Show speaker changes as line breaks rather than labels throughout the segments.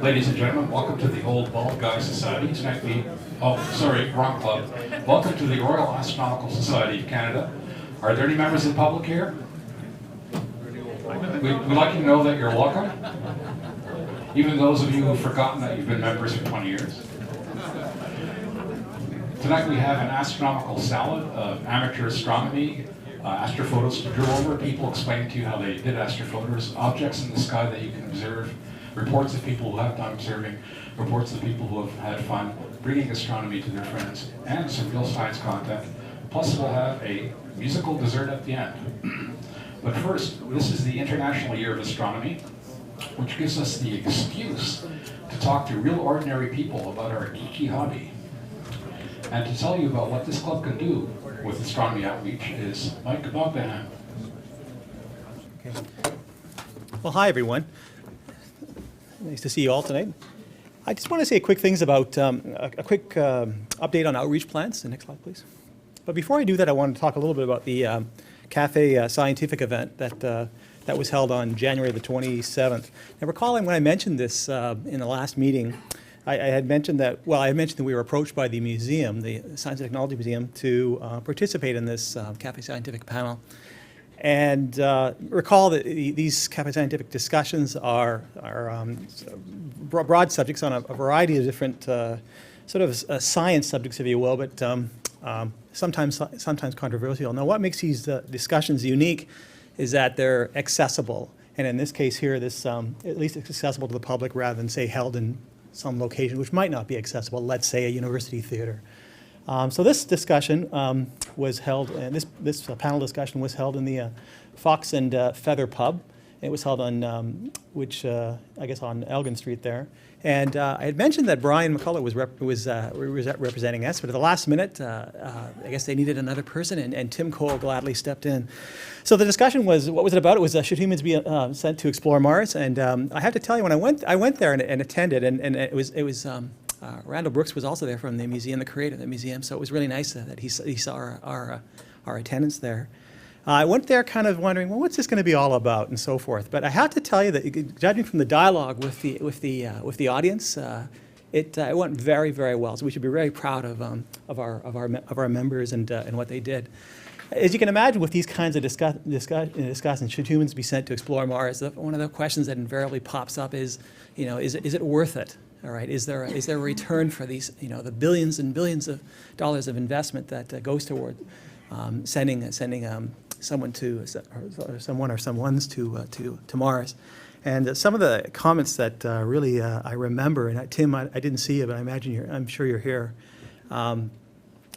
Ladies and gentlemen, welcome to the Old Bald Guy Society. Tonight wrong club. Welcome to the Royal Astronomical Society of Canada. Are there any members of the public here? We'd like you to know that you're welcome. Even those of you who've forgotten that you've been members for 20 years. Tonight we have an astronomical salad of amateur astronomy, astrophotos to drill over, people explaining to you how they did astrophotos, objects in the sky that you can observe, reports of people who have done observing, reports of people who have had fun bringing astronomy to their friends, and some real science content. Plus we'll have a musical dessert at the end. But first, this is the International Year of Astronomy, which gives us the excuse to talk to real ordinary people about our geeky hobby. And to tell you about what this club can do with astronomy outreach is Mike Moghadam.
Okay. Well, hi everyone. Nice to see you all tonight. I just want to say quick things about a quick update on outreach plans. The next slide, please. But before I do that, I want to talk a little bit about the Cafe Scientific event that was held on January the 27th. Now, recalling when I mentioned this in the last meeting, I had mentioned that we were approached by the museum, the Science and Technology Museum, to participate in this Cafe Scientific panel. And recall that these Cafe Scientific discussions are broad subjects on a variety of different sort of science subjects, if you will, but sometimes controversial. Now, what makes these discussions unique is that they're accessible. And in this case here, this at least it's accessible to the public rather than, say, held in some location which might not be accessible, let's say a university theater. So this discussion was held, and this panel discussion was held in the Fox and Feather Pub. It was held on, I guess on Elgin Street there. And I had mentioned that Brian Mcculloch was representing us, but at the last minute, I guess they needed another person, and Tim Cole gladly stepped in. So the discussion was, what was it about? It was, should humans be sent to explore Mars? And I have to tell you, when I went there and attended, and it was Randall Brooks was also there from the museum, the creator of the museum, so it was really nice that he saw our attendance there. I went there kind of wondering, well, what's this going to be all about, and so forth. But I have to tell you that, judging from the dialogue with the audience, it went very, very well. So we should be very proud of our members and what they did. As you can imagine, with these kinds of discussions, should humans be sent to explore Mars? One of the questions that invariably pops up is, is it worth it? All right, is there a return for these, the billions and billions of dollars of investment that goes toward sending someone to, or someone's to Mars? And some of the comments that really I remember, and Tim, I didn't see you, but I imagine I'm sure you're here,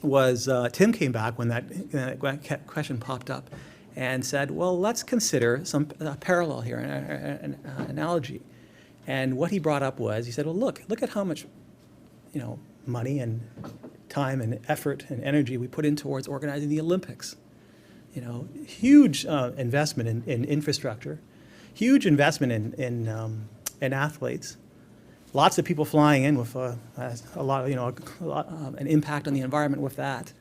was Tim came back when that question popped up and said, well, let's consider some parallel here, an analogy. And what he brought up was, he said, well, look at how much, money and time and effort and energy we put in towards organizing the Olympics. Huge investment in infrastructure, huge investment in athletes, lots of people flying in with a lot, an impact on the environment with that.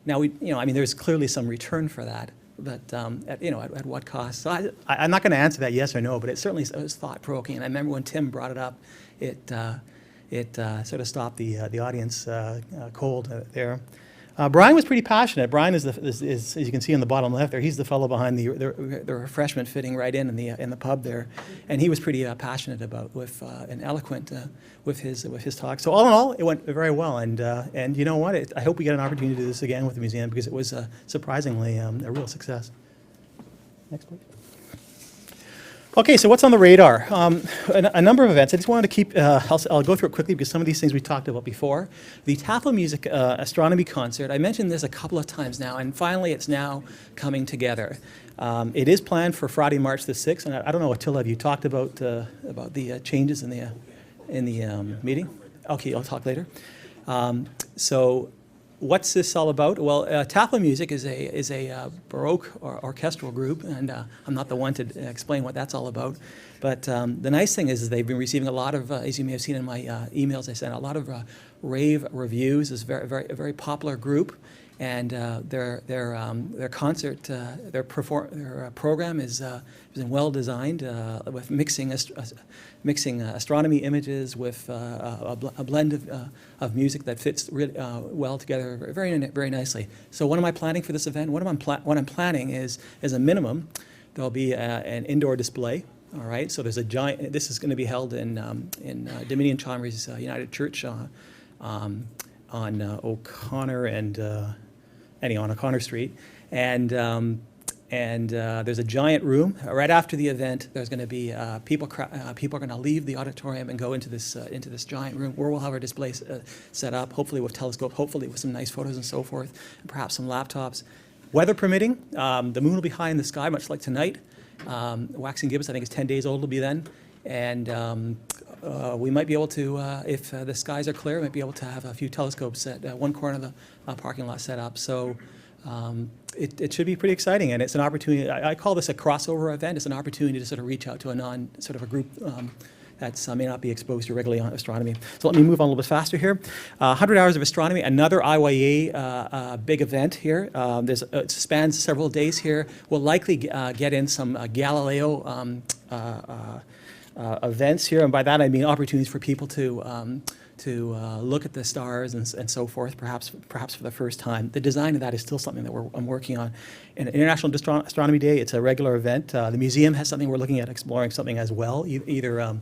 Now there's clearly some return for that. But at what cost? So I'm not going to answer that yes or no, but it certainly was thought-provoking. And I remember when Tim brought it up, it sort of stopped the audience cold there. Brian was pretty passionate. Brian is, as you can see on the bottom left there, he's the fellow behind the refreshment fitting right in the pub there, and he was pretty passionate about and eloquent with his talk. So all in all, it went very well. And you know what? I hope we get an opportunity to do this again with the museum because it was surprisingly a real success. Next, please. Okay, so what's on the radar? A number of events. I just wanted to keep, I'll go through it quickly because some of these things we talked about before. The Tapa Music Astronomy Concert, I mentioned this a couple of times now, and finally it's now coming together. It is planned for Friday, March the 6th, and I don't know, Attila, have you talked about the changes in the meeting? Okay, I'll talk later. So what's this all about? Well, Tapa Music is a Baroque orchestral group, and I'm not the one to explain what that's all about. But the nice thing is they've been receiving a lot of, as you may have seen in my emails I sent, a lot of rave reviews. It's a very popular group. and their concert, their program is well designed with mixing astronomy images with a blend of music that fits really well together very nicely. So what am I planning for this event? What I'm planning is a minimum, there'll be an indoor display. All right, so there's a giant. This is going to be held in Dominion Chalmers United Church on O'Connor and on O'Connor Street, and there's a giant room right after the event. There's going to be people are going to leave the auditorium and go into this giant room where we'll have our display set up, hopefully with telescope, hopefully with some nice photos and so forth, and perhaps some laptops. Weather permitting, the moon will be high in the sky, much like tonight. Waxing gibbous, I think, is 10 days old, will be then. And we might be able to, if the skies are clear, we might be able to have a few telescopes at one corner of the parking lot set up. So it should be pretty exciting, and it's an opportunity. I call this a crossover event. It's an opportunity to sort of reach out to a group that may not be exposed to regularly on astronomy. So let me move on a little bit faster here. 100 Hours of Astronomy, another IYA big event here. It spans several days here. We'll likely get in some Galileo events here, and by that I mean opportunities for people to look at the stars and so forth, perhaps for the first time. The design of that is still something that I'm working on. In International Astronomy Day, it's a regular event. The museum has something we're looking at exploring something as well, either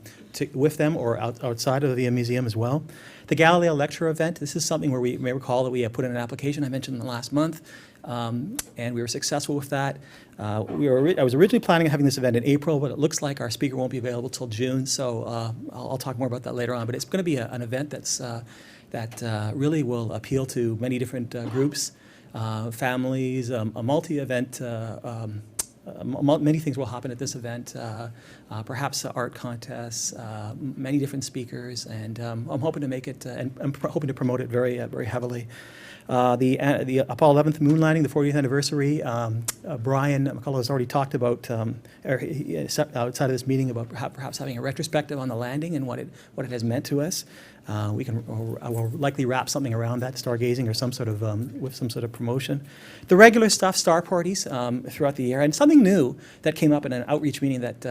with them or outside of the museum as well. The Galileo Lecture event, this is something where we may recall that we put in an application I mentioned in the last month, and we were successful with that. I was originally planning on having this event in April, but it looks like our speaker won't be available till June, so I'll talk more about that later on. But it's going to be an event that really will appeal to many different groups, families, a multi-event. Many things will happen at this event, perhaps art contests, many different speakers, and I'm hoping to make it and I'm hoping to promote it very heavily. The Apollo 11th moon landing, the 40th anniversary. Brian Mcculloch has already talked about outside of this meeting about perhaps having a retrospective on the landing and what it has meant to us. I will likely wrap something around that, stargazing or some sort of with some sort of promotion. The regular stuff, star parties throughout the year, and something new that came up in an outreach meeting that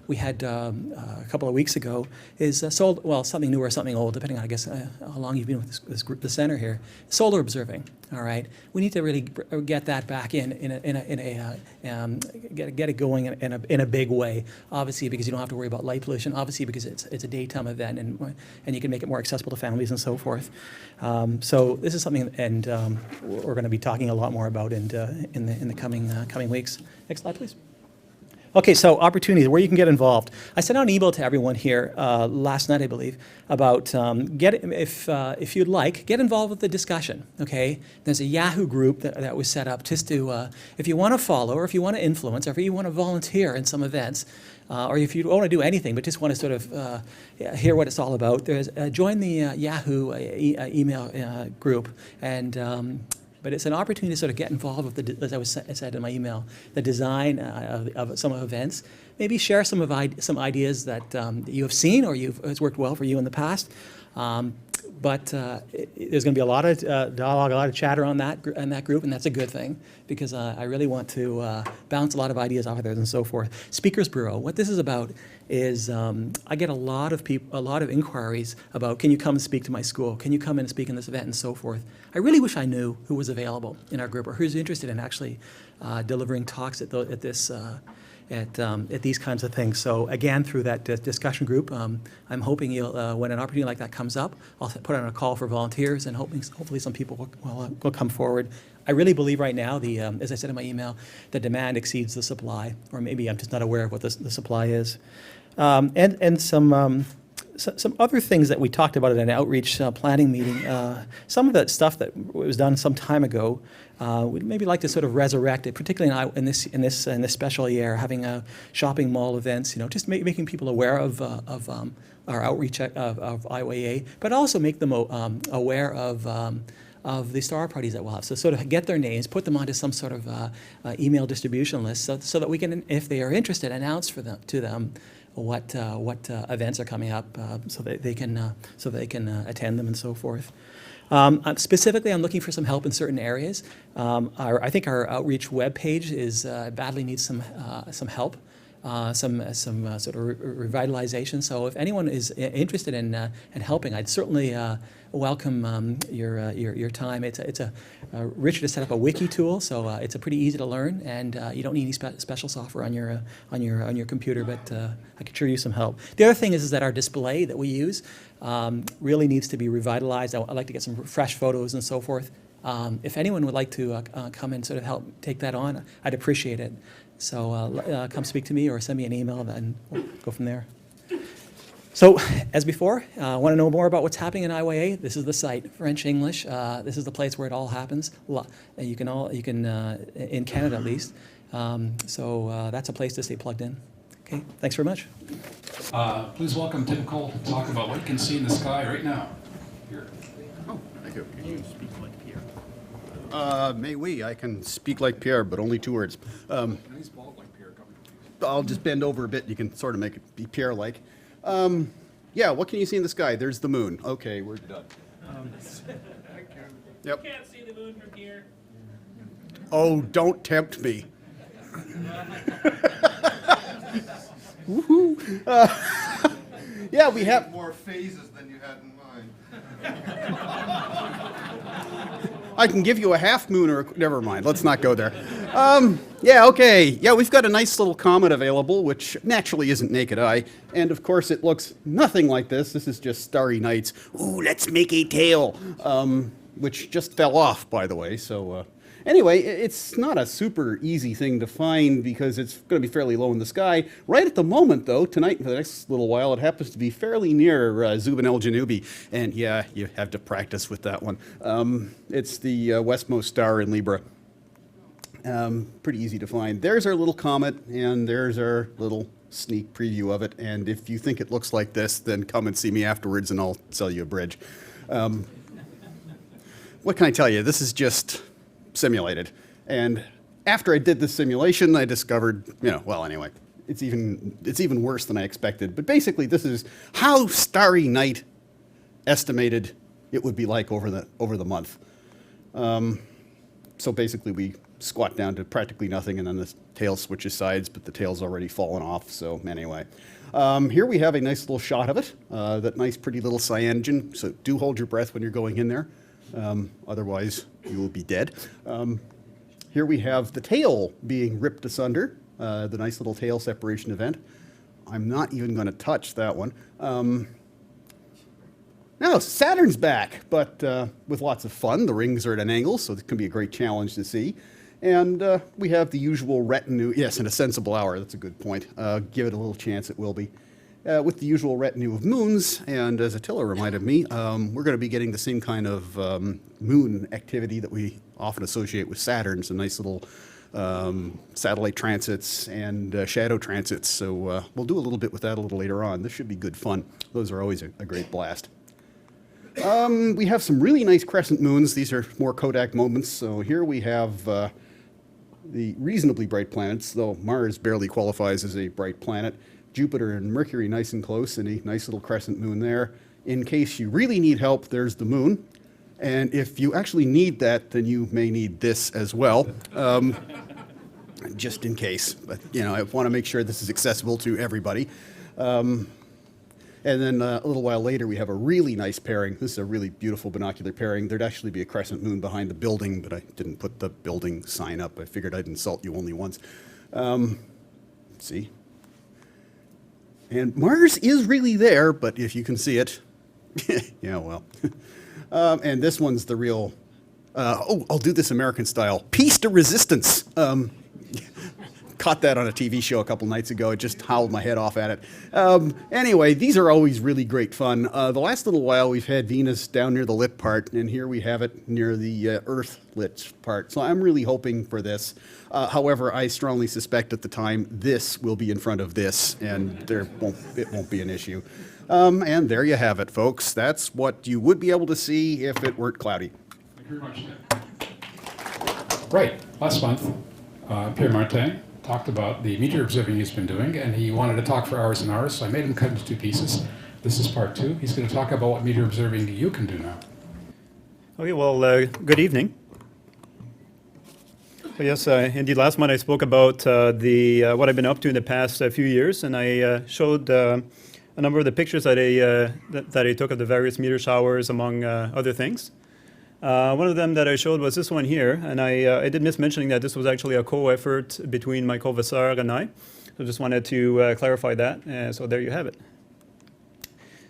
we had a couple of weeks ago is something new or something old, depending on I guess how long you've been with this group, the center here. Solar observing. All right, we need to really get that back get it going in a big way. Obviously, because you don't have to worry about light pollution. Obviously, because it's a daytime event and you can make it more accessible to families and so forth. So this is something, and we're going to be talking a lot more about in the coming weeks. Next slide, please. Okay, so opportunities, where you can get involved. I sent out an email to everyone here last night, I believe, about if you'd like, get involved with the discussion, okay? There's a Yahoo group that was set up just to, if you want to follow, or if you want to influence, or if you want to volunteer in some events, or if you don't want to do anything, but just want to sort of hear what it's all about, join the Yahoo email group, and but it's an opportunity to sort of get involved with as I said in my email, the design of some events. Maybe share some ideas that you have seen or has worked well for you in the past. But there's going to be a lot of dialogue, a lot of chatter on that group, and that's a good thing because I really want to bounce a lot of ideas off of there and so forth. Speakers Bureau. What this is about is I get a lot of inquiries about, can you come and speak to my school? Can you come and speak in this event and so forth? I really wish I knew who was available in our group or who's interested in actually delivering talks at these kinds of things. So again, through that discussion group, I'm hoping you'll, when an opportunity like that comes up, I'll put out a call for volunteers and hopefully some people will come forward. I really believe right now, as I said in my email, the demand exceeds the supply, or maybe I'm just not aware of what the supply is. And some other things that we talked about at an outreach planning meeting, some of that stuff that was done some time ago, we'd maybe like to sort of resurrect it, particularly in this special year, having shopping mall events, just making people aware of our outreach of IYA, but also make them aware of the star parties that we'll have. So sort of get their names, put them onto some sort of email distribution list so that we can, if they are interested, announce to them what events are coming up, so that they can attend them and so forth. Specifically, I'm looking for some help in certain areas. I think our outreach webpage badly needs some help. Some sort of revitalization. So if anyone is interested in helping, I'd certainly welcome your time. Richard has set up a wiki tool, so it's a pretty easy to learn, and you don't need any special software on your computer. But I could sure use some help. The other thing is that our display that we use really needs to be revitalized. I'd like to get some fresh photos and so forth. If anyone would like to come and sort of help take that on, I'd appreciate it. So come speak to me or send me an email, and we'll go from there. So as before, want to know more about what's happening in IYA? This is the site, French, English. This is the place where it all happens. You can in Canada at least. So that's a place to stay plugged in. Okay, thanks very much.
Please welcome Tim Cole to talk about what you can see in the sky right now. Here.
Oh, thank you. Can you speak like Pierre? May we? I can speak like Pierre, but only 2 words.
He's bald like Pierre.
I'll just bend over a bit. You can sort of make it be Pierre-like. Yeah, what can you see in the sky? There's the moon. Okay, we're done. Yep.
You can't see the moon from here.
Oh, don't tempt me. Woohoo. Yeah, we have
more phases than you had in mind.
I can give you a half moon or never mind. Let's not go there. Yeah, okay. Yeah, we've got a nice little comet available, which naturally isn't naked eye. And of course, it looks nothing like this. This is just Starry Nights. Ooh, let's make a tail. Which just fell off, by the way. So anyway, it's not a super easy thing to find because it's going to be fairly low in the sky. Right at the moment, though, tonight for the next little while, it happens to be fairly near Zubin el-Janubi. And yeah, you have to practice with that one. It's the westmost star in Libra. Pretty easy to find. There's our little comet, and there's our little sneak preview of it. And if you think it looks like this, then come and see me afterwards, and I'll sell you a bridge. What can I tell you? This is just simulated. And after I did this simulation, I discovered, well, anyway, it's even worse than I expected. But basically, this is how Starry Night estimated it would be like over the month. So basically, we squat down to practically nothing, and then the tail switches sides, but the tail's already fallen off. So anyway, here we have a nice little shot of it, that nice, pretty little cyanogen. So do hold your breath when you're going in there. Otherwise, you will be dead. Here we have the tail being ripped asunder, the nice little tail separation event. I'm not even going to touch that one. Now, Saturn's back, but with lots of fun. The rings are at an angle, so it can be a great challenge to see. And we have the usual retinue. Yes, in a sensible hour. That's a good point. Give it a little chance, it will be. With the usual retinue of moons, and as Attila reminded me, we're going to be getting the same kind of moon activity that we often associate with Saturn, some nice little satellite transits and shadow transits. So we'll do a little bit with that a little later on. This should be good fun. Those are always a great blast. We have some really nice crescent moons. These are more Kodak moments. So here we have the reasonably bright planets, though Mars barely qualifies as a bright planet. Jupiter and Mercury nice and close, and a nice little crescent moon there. In case you really need help, there's the moon. And if you actually need that, then you may need this as well, just in case. But, I want to make sure this is accessible to everybody. And then a little while later, we have a really nice pairing. This is a really beautiful binocular pairing. There'd actually be a crescent moon behind the building, but I didn't put the building sign up. I figured I'd insult you only once. See? And Mars is really there, but if you can see it, yeah, well. And this one's the real, I'll do this American style, piece de resistance. Caught that on a TV show a couple nights ago. It just howled my head off at it. Anyway, these are always really great fun. The last little while, we've had Venus down near the lit part, and here we have it near the Earth lit part. So I'm really hoping for this. However, I strongly suspect at the time this will be in front of this, and it won't be an issue. And there you have it, folks. That's what you would be able to see if it weren't cloudy.
Thank you very much, Tim. Right, last month, Pierre Martin talked about the meteor observing he's been doing, and he wanted to talk for hours and hours, so I made him cut into 2 pieces. This is part 2. He's going to talk about what meteor observing you can do now.
Okay, well, good evening. Yes, indeed, last month I spoke about what I've been up to in the past few years, and I showed a number of the pictures that I took of the various meteor showers, among other things. One of them that I showed was this one here, and I did miss mentioning that this was actually a co-effort between my co-Vassar and I. So just wanted to clarify that, so there you have it.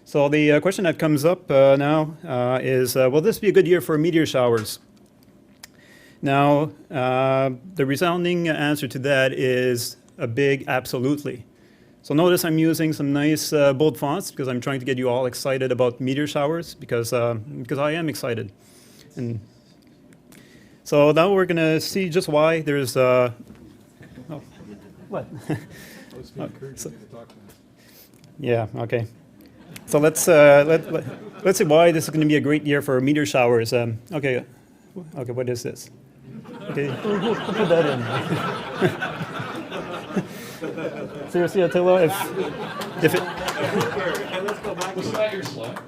So the question that comes up now is, will this be a good year for meteor showers? Now, the resounding answer to that is a big absolutely. So notice I'm using some nice bold fonts because I'm trying to get you all excited about meteor showers because I am excited. And so now we're going to see just why there's oh, what? Yeah, okay. So let's see why this is going to be a great year for meteor showers. Okay, what is this? Okay, who put that in? Seriously, Attila, if it.
Let's go back. Was that your slide?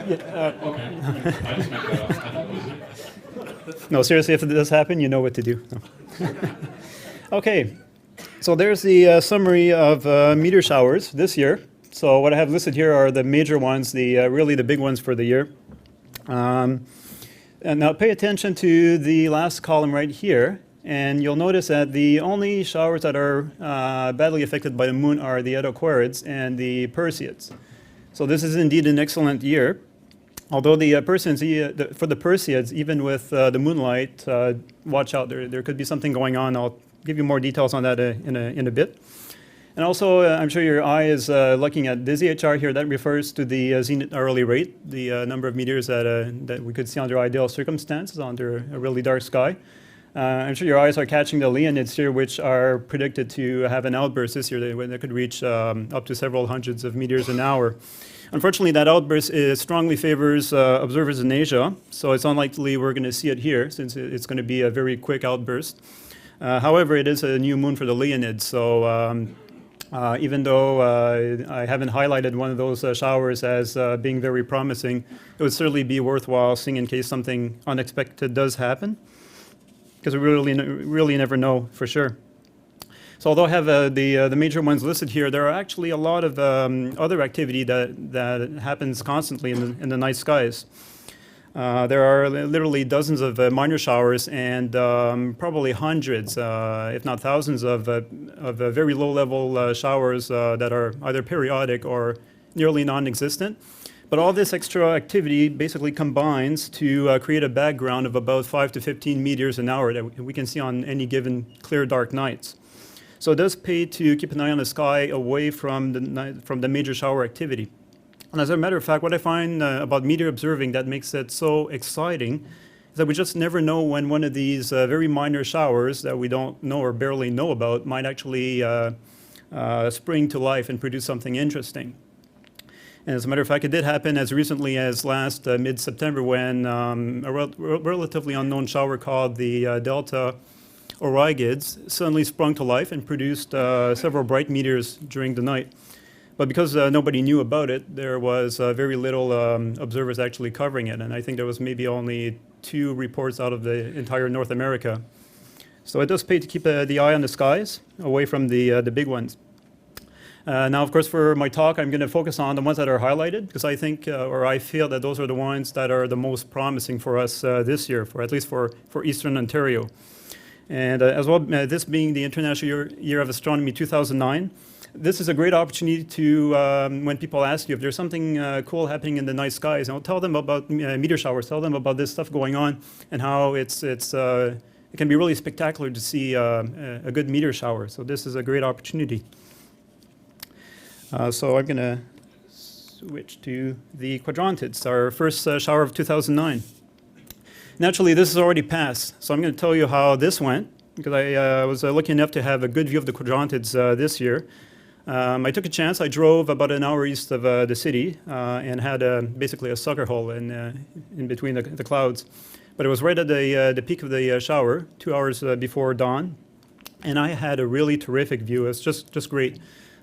Yeah,
Okay. I just meant that up. I thought it was it.
No, seriously, if it does happen, you know what to do. No. Okay, so there's the summary of meteor showers this year. So what I have listed here are the major ones, really the big ones for the year. And now pay attention to the last column right here, and you'll notice that the only showers that are badly affected by the moon are the Aquarids and the Perseids. So this is indeed an excellent year. Although the Perseids, for the Perseids, even with the moonlight, watch out, there could be something going on. I'll give you more details on that in a bit. And also, I'm sure your eye is looking at the ZHR here. That refers to the zenith hourly rate, the number of meteors that we could see under ideal circumstances under a really dark sky. I'm sure your eyes are catching the Leonids here, which are predicted to have an outburst this year that could reach up to several hundreds of meteors an hour. Unfortunately, that outburst strongly favors observers in Asia, so it's unlikely we're going to see it here, since it's going to be a very quick outburst. However, it is a new moon for the Leonids, so even though I haven't highlighted one of those showers as being very promising, it would certainly be worthwhile seeing in case something unexpected does happen, because we really never know for sure. So although I have the major ones listed here, there are actually a lot of other activity that happens constantly in the night skies. There are literally dozens of minor showers and probably hundreds, if not thousands, of very low-level showers that are either periodic or nearly non-existent. But all this extra activity basically combines to create a background of about 5 to 15 meteors an hour that we can see on any given clear, dark nights. So it does pay to keep an eye on the sky away from the major shower activity. And as a matter of fact, what I find about meteor observing that makes it so exciting is that we just never know when one of these very minor showers that we don't know or barely know about might actually spring to life and produce something interesting. And as a matter of fact, it did happen as recently as last mid-September when a relatively unknown shower called the Delta Orionids suddenly sprung to life and produced several bright meteors during the night. But because nobody knew about it, there was very little observers actually covering it. And I think there was maybe only 2 reports out of the entire North America. So it does pay to keep the eye on the skies away from the big ones. Now, of course, for my talk, I'm going to focus on the ones that are highlighted, because I think, or I feel that those are the ones that are the most promising for us this year, at least for Eastern Ontario. And as well, this being the International Year of Astronomy 2009, this is a great opportunity to, when people ask you if there's something cool happening in the night skies, tell them about meteor showers, tell them about this stuff going on, and how it can be really spectacular to see a good meteor shower. So this is a great opportunity. So I'm going to switch to the quadrantids, our first shower of 2009. Naturally, this has already passed, so I'm going to tell you how this went, because I was lucky enough to have a good view of the quadrantids this year. I took a chance. I drove about an hour east of the city and had basically a sucker hole in between the clouds. But it was right at the peak of the shower, 2 hours before dawn. And I had a really terrific view. It's just great.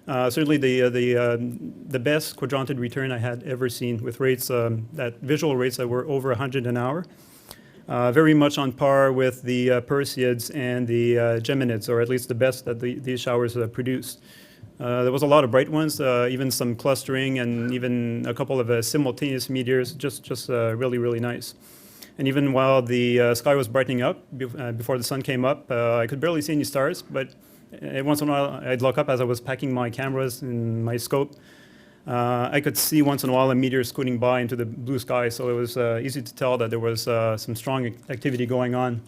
Certainly the best quadranted return I had ever seen, with rates that visual rates that were over 100 an hour. Very much on par with the Perseids and the Geminids, or at least the best that these showers produced. There was a lot of bright ones, even some clustering, and even a couple of simultaneous meteors, just really, really nice. And even while the sky was brightening up, before the sun came up, I could barely see any stars, but once in a while I'd look up as I was packing my cameras and my scope. I could see once in a while a meteor scooting by into the blue sky, so it was easy to tell that there was some strong activity going on.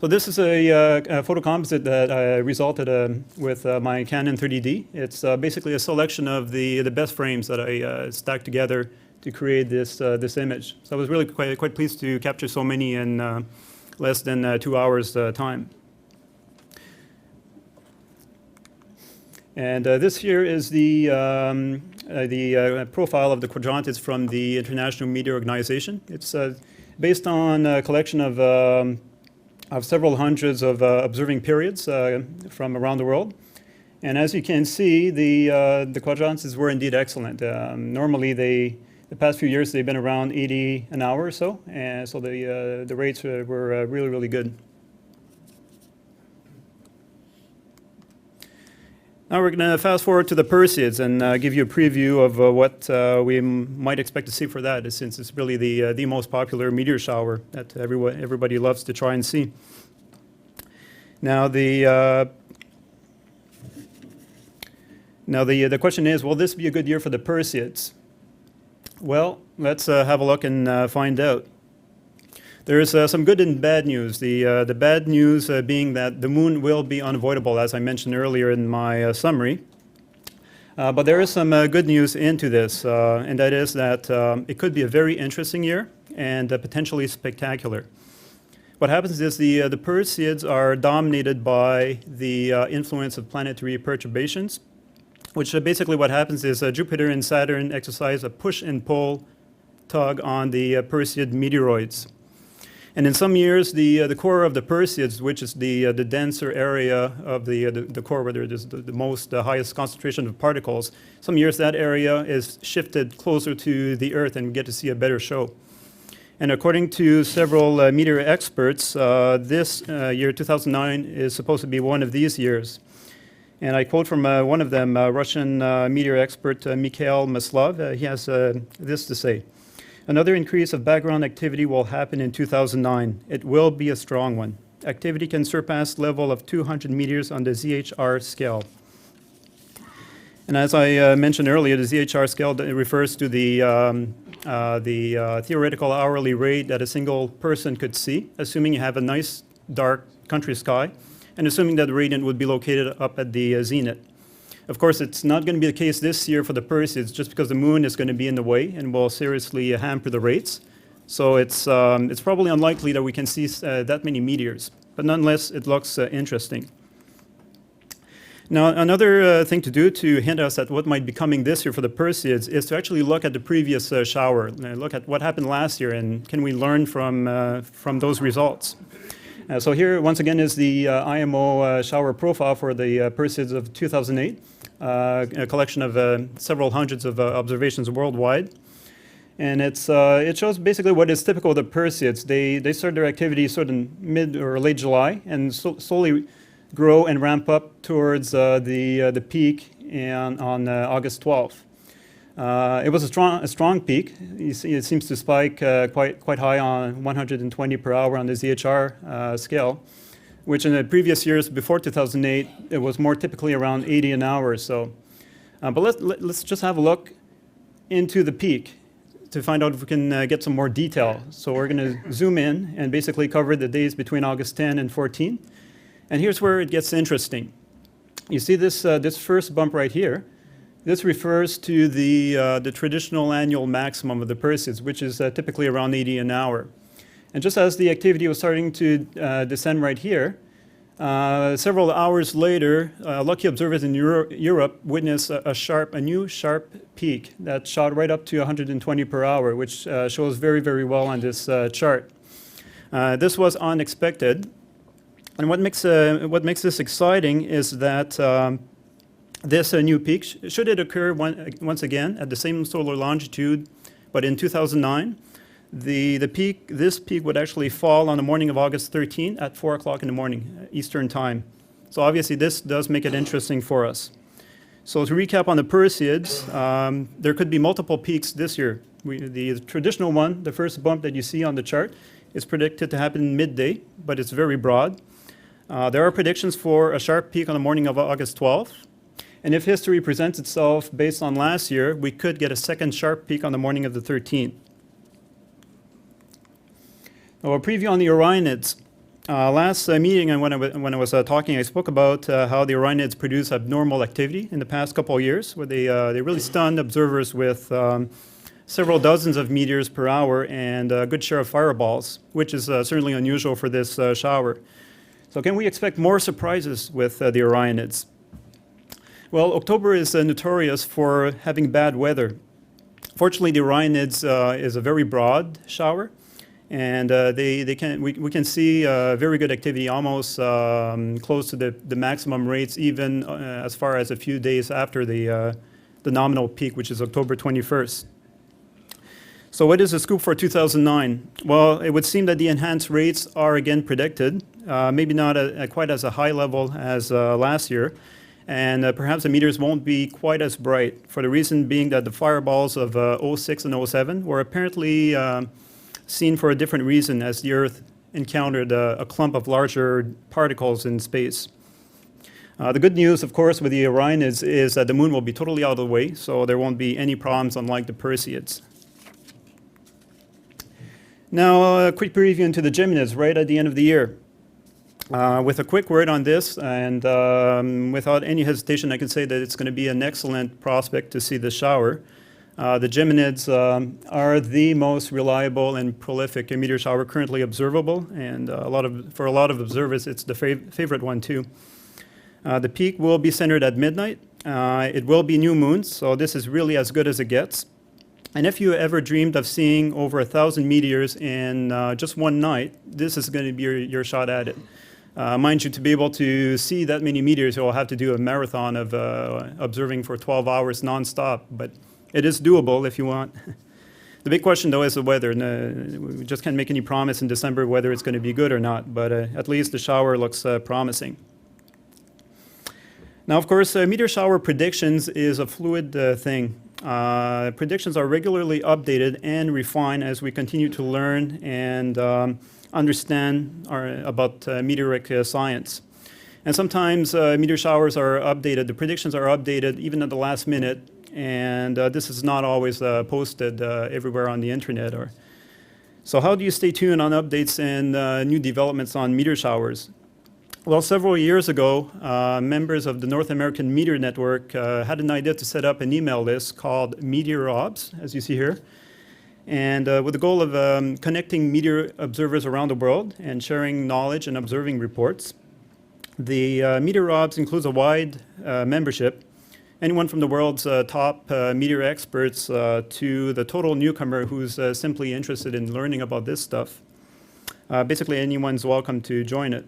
So this is a photocomposite that resulted with my Canon 30D. It's basically a selection of the best frames that I stacked together to create this image. So I was really quite pleased to capture so many in less than 2 hours time. And this here is the profile of the quadrantids from the International Meteor Organization. It's based on a collection of several hundreds of observing periods from around the world. And as you can see, the quadrantids were indeed excellent. Normally, the past few years, they've been around 80 an hour or so, and so the rates were really, really good. Now we're going to fast forward to the Perseids and give you a preview of what we might expect to see for that, since it's really the most popular meteor shower that everybody loves to try and see. Now the question is, will this be a good year for the Perseids? Well, let's have a look and find out. There's some good and bad news. The bad news being that the moon will be unavoidable, as I mentioned earlier in my summary. But there is some good news into this, and that is that it could be a very interesting year and potentially spectacular. What happens is the Perseids are dominated by the influence of planetary perturbations, which basically what happens is Jupiter and Saturn exercise a push and pull tug on the Perseid meteoroids. And in some years, the core of the Perseids, which is the denser area of the core where there's the most highest concentration of particles, some years that area is shifted closer to the Earth, and we get to see a better show. And according to several meteor experts, this year 2009 is supposed to be one of these years. And I quote from one of them, Russian meteor expert Mcculloch. He has this to say: "Another increase of background activity will happen in 2009. It will be a strong one. Activity can surpass level of 200 meters on the ZHR scale." And as I mentioned earlier, the ZHR scale refers to the theoretical hourly rate that a single person could see, assuming you have a nice dark country sky, and assuming that the radiant would be located up at the zenith. Of course, it's not going to be the case this year for the Perseids, just because the moon is going to be in the way and will seriously hamper the rates. So it's probably unlikely that we can see that many meteors, but nonetheless, it looks interesting. Now, another thing to do to hint us at what might be coming this year for the Perseids is to actually look at the previous shower, look at what happened last year, and can we learn from those results. So here, once again, is the IMO shower profile for the Perseids of 2008, a collection of several hundreds of observations worldwide. And it shows basically what is typical of the Perseids. They start their activity sort of mid or late July and slowly grow and ramp up towards the peak on August 12th. It was a strong peak. You see, it seems to spike quite high on 120 per hour on the ZHR scale, which in the previous years before 2008, it was more typically around 80 an hour or so. But let's just have a look into the peak to find out if we can get some more detail. So we're going to zoom in and basically cover the days between August 10 and 14. And here's where it gets interesting. You see this first bump right here. This refers to the traditional annual maximum of the Perseids, which is typically around 80 an hour. And just as the activity was starting to descend right here, several hours later, lucky observers in Europe witnessed a new sharp peak that shot right up to 120 per hour, which shows very, very well on this chart. This was unexpected. And what makes this exciting is that this new peak, should it occur once again at the same solar longitude, but in 2009, this peak would actually fall on the morning of August 13 at 4 o'clock in the morning, Eastern time. So obviously this does make it interesting for us. So to recap on the Perseids, there could be multiple peaks this year. The traditional one, the first bump that you see on the chart, is predicted to happen midday, but it's very broad. There are predictions for a sharp peak on the morning of August 12th. And if history presents itself based on last year, we could get a second sharp peak on the morning of the 13th. Now, a preview on the Orionids. Last meeting, and when I was talking, I spoke about how the Orionids produce abnormal activity in the past couple of years, where they really stunned observers with several dozens of meteors per hour and a good share of fireballs, which is certainly unusual for this shower. So can we expect more surprises with the Orionids? Well, October is notorious for having bad weather. Fortunately, the Orionids is a very broad shower, and we can see very good activity, almost close to the maximum rates, even as far as a few days after the nominal peak, which is October 21st. So what is the scoop for 2009? Well, it would seem that the enhanced rates are again predicted, maybe not quite as a high level as last year, and perhaps the meteors won't be quite as bright, for the reason being that the fireballs of 06 and 07 were apparently seen for a different reason, as the Earth encountered a clump of larger particles in space. The good news, of course, with the Orionids is that the moon will be totally out of the way, so there won't be any problems, unlike the Perseids. Now, a quick preview into the Geminids right at the end of the year. With a quick word on this, and without any hesitation, I can say that it's going to be an excellent prospect to see the shower. The Geminids are the most reliable and prolific meteor shower currently observable, and for a lot of observers, it's the favorite one too. The peak will be centered at midnight. It will be new moon, so this is really as good as it gets. And if you ever dreamed of seeing over 1,000 meteors in just one night, this is going to be your shot at it. Mind you, to be able to see that many meteors, you'll have to do a marathon of observing for 12 hours nonstop, but it is doable if you want. The big question, though, is the weather. We just can't make any promise in December whether it's going to be good or not, but at least the shower looks promising. Now, of course, meteor shower predictions is a fluid thing. Predictions are regularly updated and refined as we continue to learn and understand about meteoric science. And sometimes meteor showers are updated, the predictions are updated even at the last minute, and this is not always posted everywhere on the internet. So how do you stay tuned on updates and new developments on meteor showers? Well, several years ago, members of the North American Meteor Network had an idea to set up an email list called Meteor Obs, as you see here, and with the goal of connecting meteor observers around the world and sharing knowledge and observing reports. The Meteor Obs includes a wide membership, anyone from the world's top meteor experts to the total newcomer who's simply interested in learning about this stuff. Basically, anyone's welcome to join it.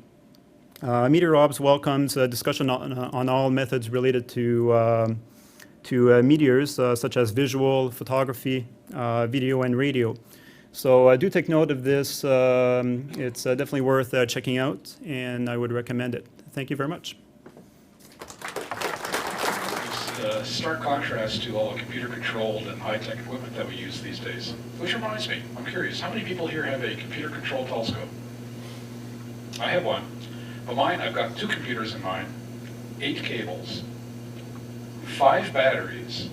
Meteor Obs welcomes discussion on all methods related to meteors, such as visual, photography, video, and radio. So do take note of this. It's definitely worth checking out, and I would recommend it. Thank you very much.
It's a stark contrast to all the computer-controlled and high-tech equipment that we use these days. Which reminds me, I'm curious, how many people here have a computer-controlled telescope? I have one. But mine, I've got 2 computers in mine, 8 cables, 5 batteries,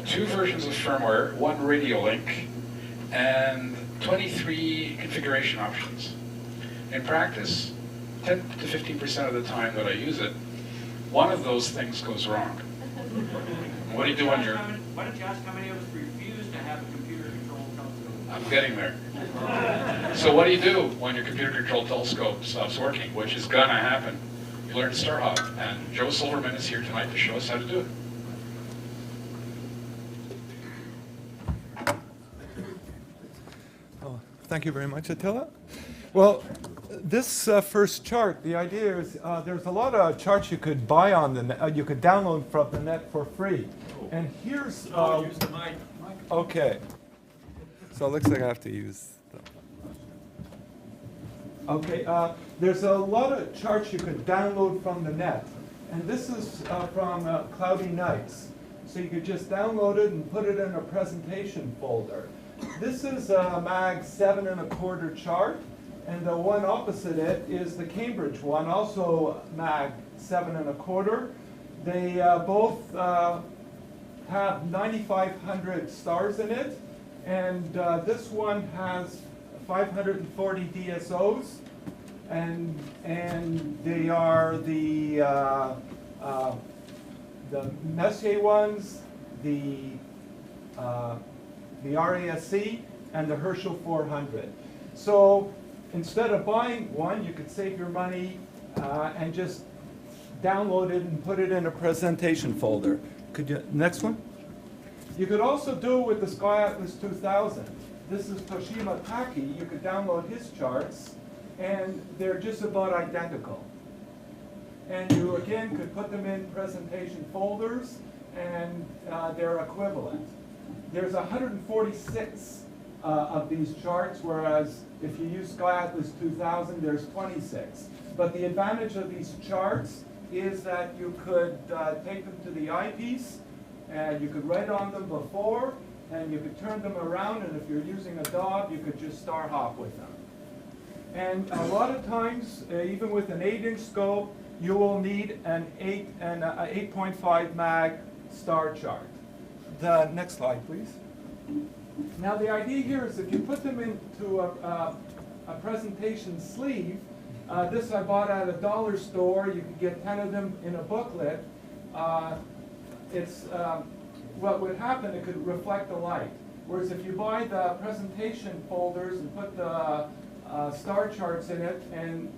2 versions of firmware, 1 radio link, and 23 configuration options. In practice, 10 to 15% of the time that I use it, one of those things goes wrong. What do you do on your...
Why don't you ask how many of us refuse to have a computer-controlled telescope?
I'm getting there. So what do you do when your computer-controlled telescope stops working, which is gonna happen? You learn StarHop, and Joe Silverman is here tonight to show us how to do it.
Oh, thank you very much, Attila. Well,
this first chart, the idea is there's a lot of charts you could buy on the net, you could download from the net for free. And here's
Use the mic.
okay. So it looks like I have to use. Okay, there's a lot of charts you could download from the net, and this is from Cloudy Nights. So you could just download it and put it in a presentation folder. This is a MAG 7 1/4 chart, and the one opposite it is the Cambridge one, also MAG 7 1/4. They both have 9,500 stars in it, and this one has 540 DSOs, and they are the Messier ones, the RASC, and the Herschel 400. So instead of buying one, you could save your money and just download it and put it in a presentation folder. Could you, next one? You could also do it with the Sky Atlas 2000. This is Toshima Taki. You could download his charts, and they're just about identical. And you, again, could put them in presentation folders, and they're equivalent. There's 146 of these charts, whereas if you use Sky Atlas 2000, there's 26. But the advantage of these charts is that you could take them to the eyepiece, and you could write on them before, and you could turn them around, and if you're using a dog, you could just star hop with them. And a lot of times, even with an 8-inch scope, you will need an 8.5 mag star chart. The next slide, please. Now the idea here is if you put them into a presentation sleeve, this I bought at a dollar store. You could get 10 of them in a booklet. What would happen, it could reflect the light. Whereas if you buy the presentation folders and put the star charts in it, and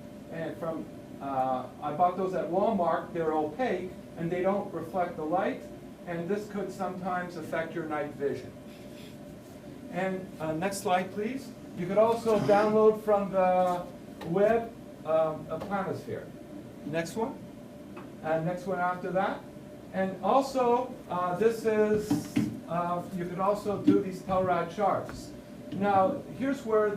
from I bought those at Walmart, they're opaque and they don't reflect the light, and this could sometimes affect your night vision. And next slide, please. You could also download from the web a planisphere. Next one, and next one after that. And also, this is, you could also do these Telrad charts. Now, here's where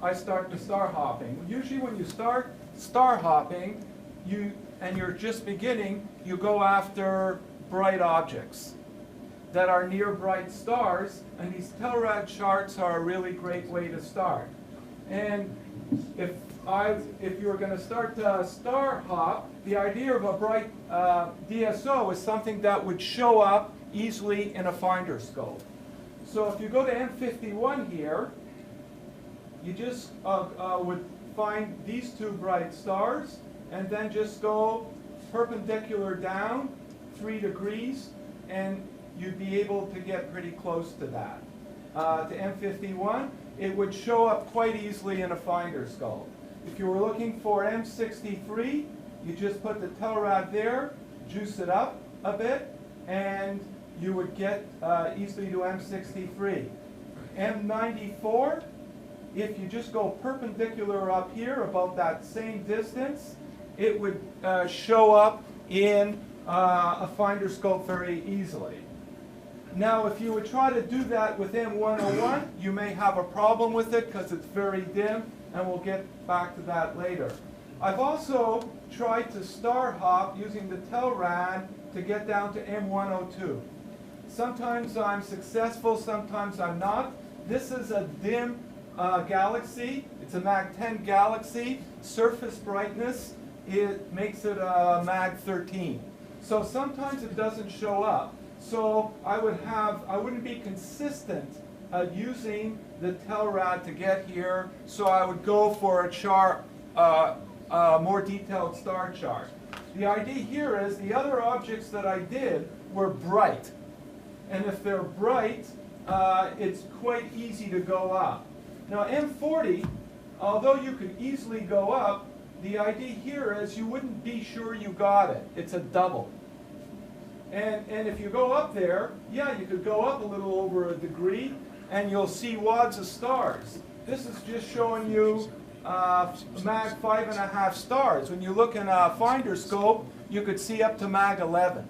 I start the star hopping. Usually when you start star hopping, and you're just beginning, you go after bright objects that are near bright stars, and these Telrad charts are a really great way to start. And if you were going to start the star hop, the idea of a bright DSO is something that would show up easily in a finder scope. So if you go to M51 here, you just would find these two bright stars, and then just go perpendicular down 3 degrees, and you'd be able to get pretty close to that. To M51, it would show up quite easily in a finder scope. If you were looking for M63, you just put the Telrad there, juice it up a bit, and you would get easily to M63. M94, if you just go perpendicular up here about that same distance, it would show up in a finder scope very easily. Now, if you would try to do that with M101, you may have a problem with it because it's very dim, and we'll get back to that later. I've also tried to star hop using the Telrad to get down to M102. Sometimes I'm successful, sometimes I'm not. This is a dim galaxy. It's a MAG 10 galaxy. Surface brightness, it makes it a MAG 13. So sometimes it doesn't show up. So I wouldn't be consistent using the Telrad to get here. So I would go for a chart, more detailed star chart. The idea here is the other objects that I did were bright. And if they're bright, it's quite easy to go up. Now M40, although you could easily go up, the idea here is you wouldn't be sure you got it. It's a double. And if you go up there, yeah, you could go up a little over a degree, and you'll see wads of stars. This is just showing you mag 5.5 stars. When you look in a finder scope, you could see up to mag 11.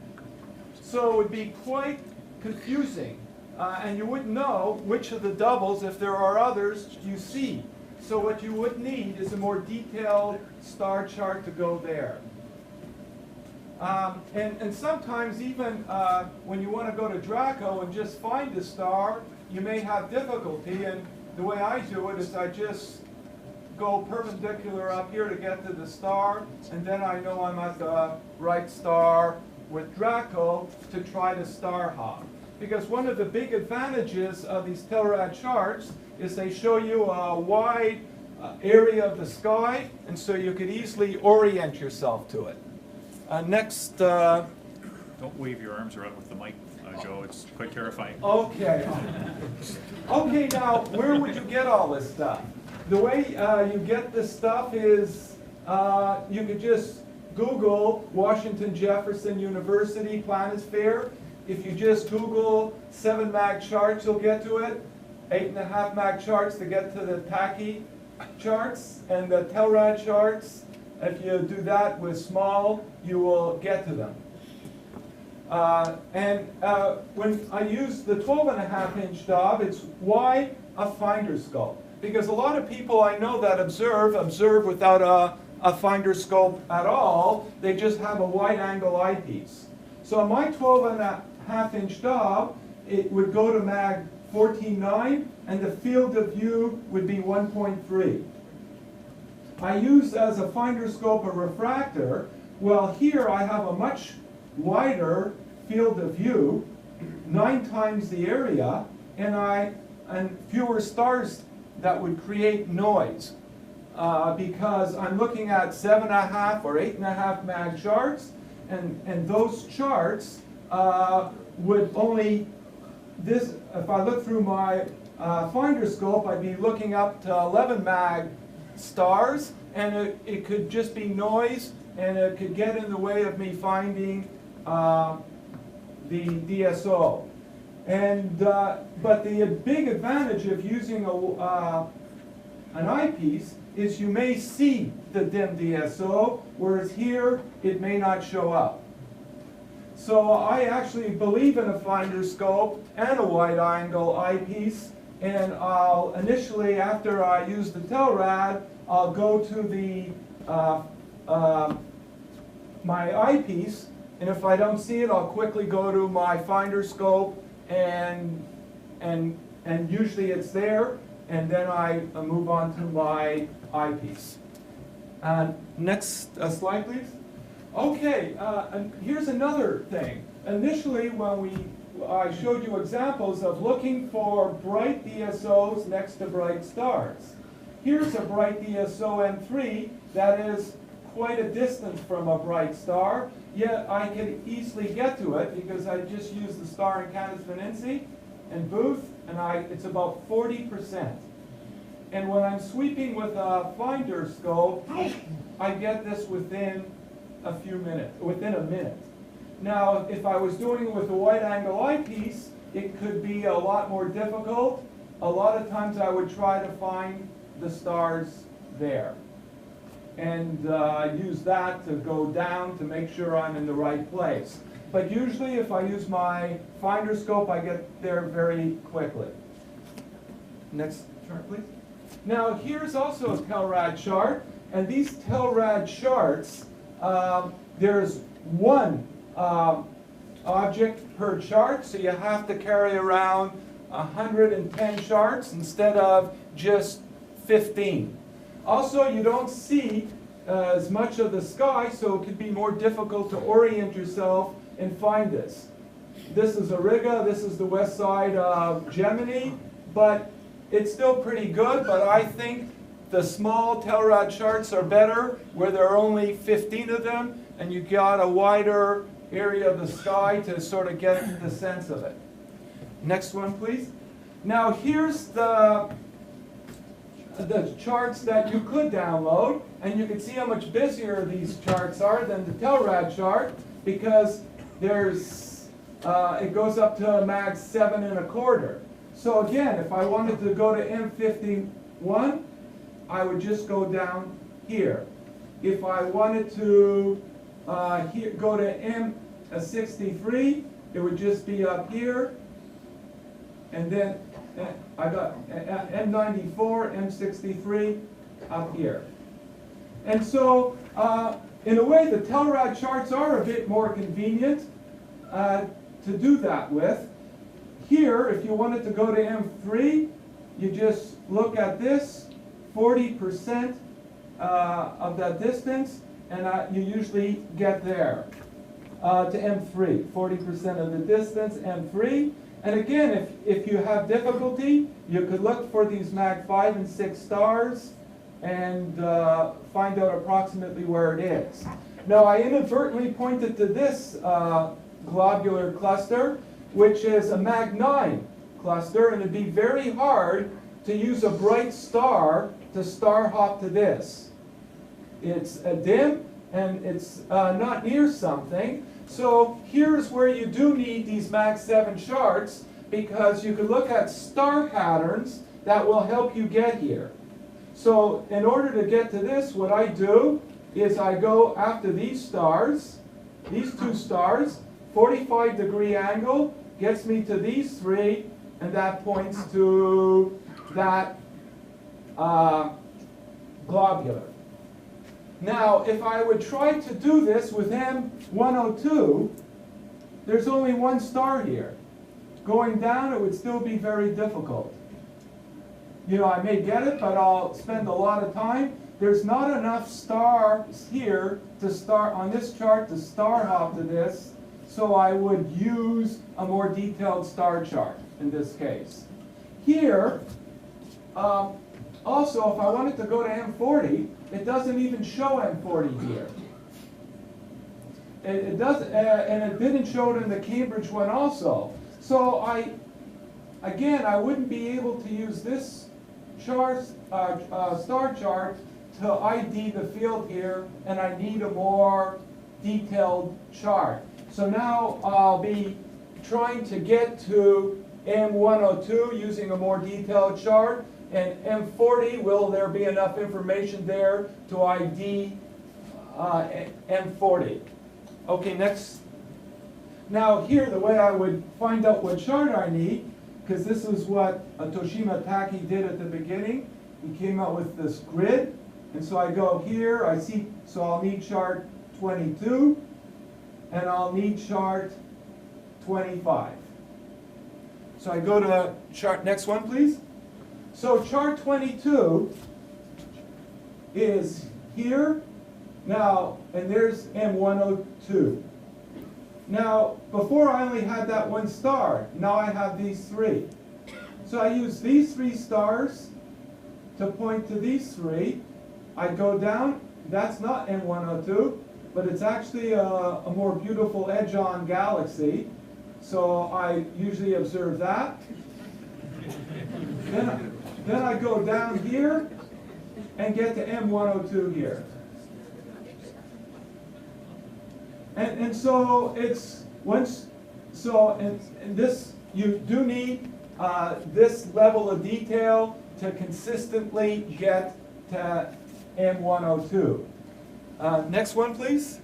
So it would be quite confusing, and you wouldn't know which of the doubles, if there are others, you see. So what you would need is a more detailed star chart to go there. And sometimes even when you want to go to Draco and just find a star, you may have difficulty, and the way I do it is I just go perpendicular up here to get to the star, and then I know I'm at the right star with Draco to try to star hop. Because one of the big advantages of these Telrad charts is they show you a wide area of the sky, and so you could easily orient yourself to it. Next.
Don't wave your arms around with the mic, Joe. It's quite terrifying.
Okay. Okay, now, where would you get all this stuff? The way you get this stuff is you could just Google Washington Jefferson University Planisphere. If you just Google 7 mag charts, you'll get to it. 8.5 mag charts to get to the Taki charts and the Telrad charts. If you do that with small, you will get to them. When I use the 12.5-inch Dob, it's why a finder scope? Because a lot of people I know that observe without a finder scope at all. They just have a wide-angle eyepiece. So on my 12.5-inch Dob, it would go to mag 14.9, and the field of view would be 1.3. I use as a finder scope a refractor. Well, here I have a much wider field of view, 9 times the area, and fewer stars that would create noise. Because I'm looking at 7.5 or 8.5 mag charts, and those charts would only, if I look through my finder scope, I'd be looking up to 11 mag stars, and it could just be noise, and it could get in the way of me finding the DSO. But the big advantage of using an eyepiece is you may see the dim DSO, whereas here it may not show up. So I actually believe in a finder scope and a wide-angle eyepiece, and I'll initially, after I use the Telrad, I'll go to the my eyepiece, and if I don't see it, I'll quickly go to my finder scope, and usually it's there, and then I move on to my eyepiece. Next slide, please. Okay, and here's another thing. Initially, when I showed you examples of looking for bright DSOs next to bright stars. Here's a bright DSO M3 that is quite a distance from a bright star, yet I can easily get to it because I just use the star in Canis Venensi and Booth, and it's about 40%. And when I'm sweeping with a finder scope, I get this within a minute. Now, if I was doing it with a wide-angle eyepiece, it could be a lot more difficult. A lot of times I would try to find the stars there and use that to go down to make sure I'm in the right place. But usually if I use my finder scope, I get there very quickly. Next chart, please. Now here's also a Telrad chart, and these Telrad charts, there's one object per chart, so you have to carry around 110 charts instead of just 15. Also, you don't see as much of the sky, so it could be more difficult to orient yourself and find this. This is Auriga, this is the west side of Gemini, but it's still pretty good, but I think the small Telrad charts are better, where there are only 15 of them, and you got a wider area of the sky to sort of get the sense of it. Next one, please. Now here's the charts that you could download, and you can see how much busier these charts are than the Telrad chart, because it goes up to mag 7.25. So again, if I wanted to go to M51, I would just go down here. If I wanted to go to M63, it would just be up here. And then I got M94, M63 up here. And so, in a way, the Telrad charts are a bit more convenient to do that with. Here, if you wanted to go to M3, you just look at this, 40% of that distance, and you usually get there to M3, 40% of the distance, M3. And again, if you have difficulty, you could look for these Mag 5 and 6 stars and find out approximately where it is. Now, I inadvertently pointed to this globular cluster, which is a Mag 9 cluster, and it'd be very hard to use a bright star to star hop to this. It's dim, and it's not near something. So here's where you do need these Mag 7 charts, because you can look at star patterns that will help you get here. So in order to get to this, what I do is I go after these stars, these two stars, 45-degree angle gets me to these three, and that points to that globular. Now, if I would try to do this with M102, there's only one star here. Going down, it would still be very difficult. You know, I may get it, but I'll spend a lot of time. There's not enough stars here to start on this chart to star hop to this, so I would use a more detailed star chart in this case. Here, also, if I wanted to go to M40, it doesn't even show M40 here. It does, and it didn't show it in the Cambridge one also. So I wouldn't be able to use this chart, star chart to ID the field here, and I need a more detailed chart. So now I'll be trying to get to M102 using a more detailed chart, and M40, will there be enough information there to ID M40? Okay, next. Now here, the way I would find out what chart I need, because this is what Toshima Taki did at the beginning. He came out with this grid, and so I go here, I see, so I'll need chart 22, and I'll need chart 25. So I go to chart, next one please. So chart 22 is here, now, and there's M102. Now, before I only had that one star, now I have these three. So I use these three stars to point to these three. I go down, that's not M102, but it's actually a more beautiful edge-on galaxy. So I usually observe that. Then I go down here and get to M102 here. And so it's once, so in this, you do need this level of detail to consistently get to M102. Next one, please.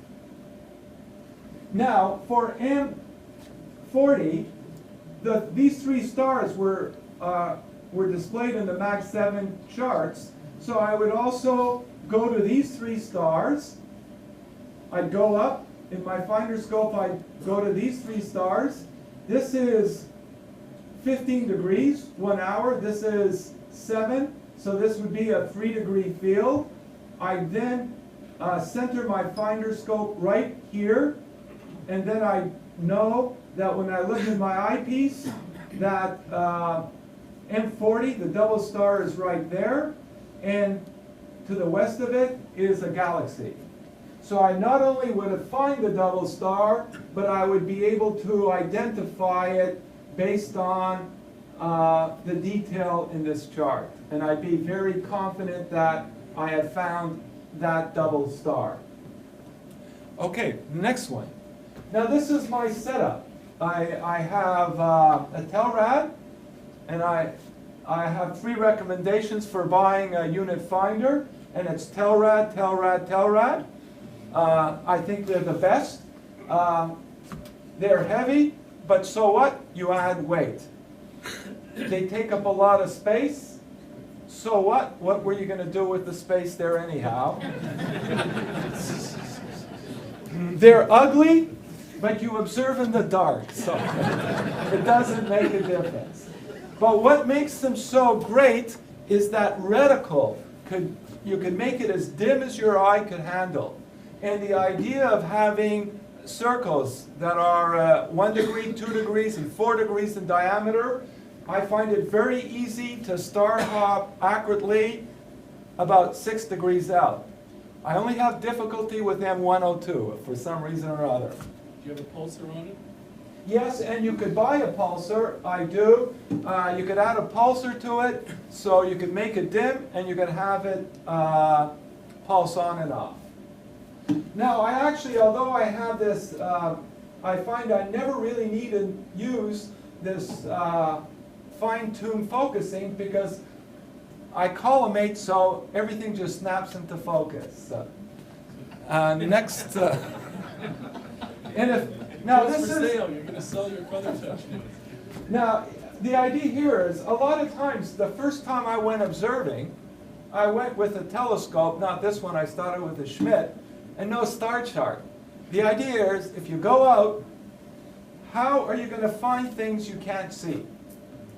Now, for M40, these three stars were displayed in the Mag 7 charts. So I would also go to these three stars. I'd go up. In my finder scope, I'd go to these three stars. This is 15 degrees, 1 hour. This is 7, so this would be a 3-degree field. I then center my finder scope right here, and then I know that when I look at my eyepiece, that M40, the double star, is right there, and to the west of it is a galaxy. So I not only would find the double star, but I would be able to identify it based on the detail in this chart. And I'd be very confident that I had found that double star. Okay, next one. Now this is my setup. I have a Telrad, and I have 3 recommendations for buying a unit finder, and it's Telrad, Telrad, Telrad. I think they're the best. They're heavy, but so what? You add weight. They take up a lot of space. So what? What were you going to do with the space there anyhow? They're ugly, but you observe in the dark, so it doesn't make a difference. But what makes them so great is that reticle. You can make it as dim as your eye could handle. And the idea of having circles that are 1 degree, 2 degrees, and 4 degrees in diameter, I find it very easy to star hop accurately about 6 degrees out. I only have difficulty with M102 for some reason or other.
Do you have a pulsar on it?
Yes, and you could buy a pulsar. I do. You could add a pulsar to it, so you could make it dim, and you could have it pulse on and off. Now, I actually, although I have this, I find I never really need to use this fine-tuned focusing because I collimate, so everything just snaps into focus. Next, and if now
It's
this
for
is
sale. You're going to sell your feather touch.
now the idea here is a lot of times the first time I went observing, I went with a telescope, not this one. I started with a Schmidt, and no star chart. The idea is if you go out, how are you going to find things you can't see?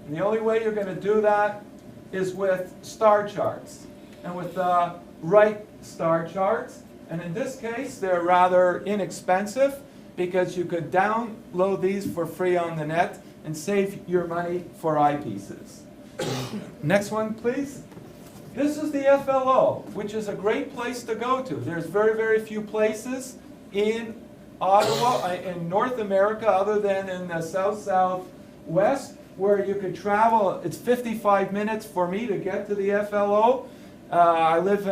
And the only way you're going to do that is with star charts, and with the right star charts. And in this case, they're rather inexpensive because you could download these for free on the net and save your money for eyepieces. Next one, please. This is the FLO, which is a great place to go to. There's very, very few places in Ottawa, in North America, other than in the south-southwest, where you could travel. It's 55 minutes for me to get to the FLO. I live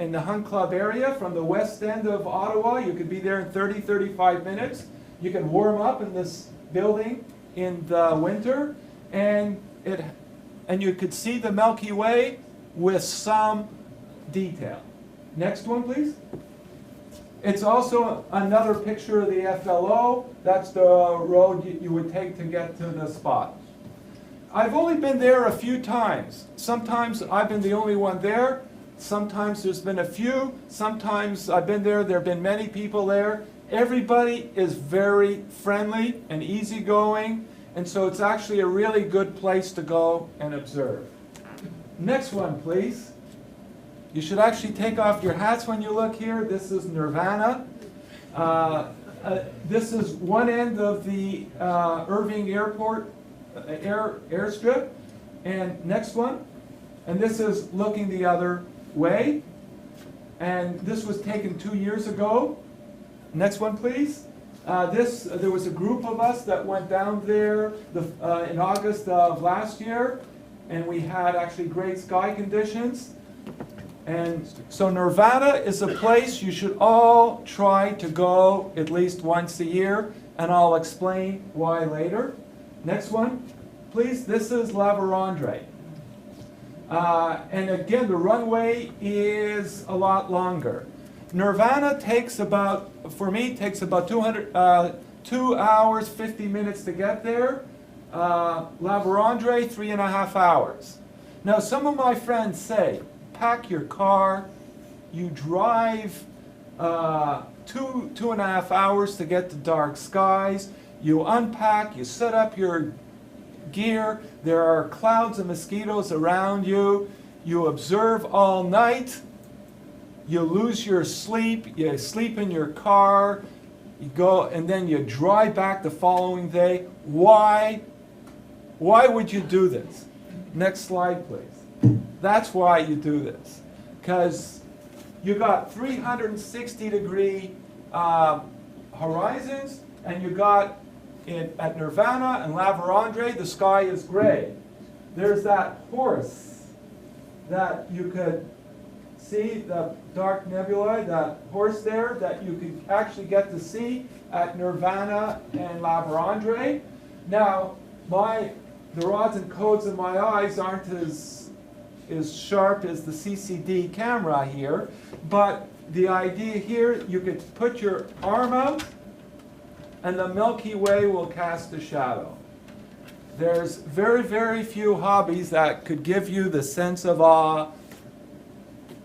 in the Hunt Club area from the west end of Ottawa. You could be there in 30, 35 minutes. You can warm up in this building in the winter, and you could see the Milky Way with some detail. Next one, please. It's also another picture of the FLO. That's the road you would take to get to the spot. I've only been there a few times. Sometimes I've been the only one there. Sometimes there's been a few. Sometimes I've been there, there have been many people there. Everybody is very friendly and easygoing, and so it's actually a really good place to go and observe. Next one, please. You should actually take off your hats when you look here. This is Nirvana. This is one end of the Irving Airport airstrip. And next one. And this is looking the other way. And this was taken 2 years ago. Next one, please. There was a group of us that went down there in August of last year. And we had actually great sky conditions. And so Nirvana is a place you should all try to go at least once a year. And I'll explain why later. Next one, please. This is La Vérendrye. And again, the runway is a lot longer. Nirvana takes about, for me, takes about 2 hours, 50 minutes to get there. La Vérendrye, 3.5 hours. Now, some of my friends say, pack your car, you drive 2.5 hours to get to dark skies, you unpack, you set up your gear, there are clouds of mosquitoes around you, you observe all night, you lose your sleep, you sleep in your car, you go and then you drive back the following day. Why would you do this? Next slide, please. That's why you do this. Because you got 360-degree horizons, and you got at Nirvana and La Vérendrye, the sky is gray. There's that horse that you could see, the dark nebula, that horse there that you could actually get to see at Nirvana and La Vérendrye. Now, my the rods and cones in my eyes aren't as sharp as the CCD camera here, but the idea here, you could put your arm out and the Milky Way will cast a shadow. There's very, very few hobbies that could give you the sense of awe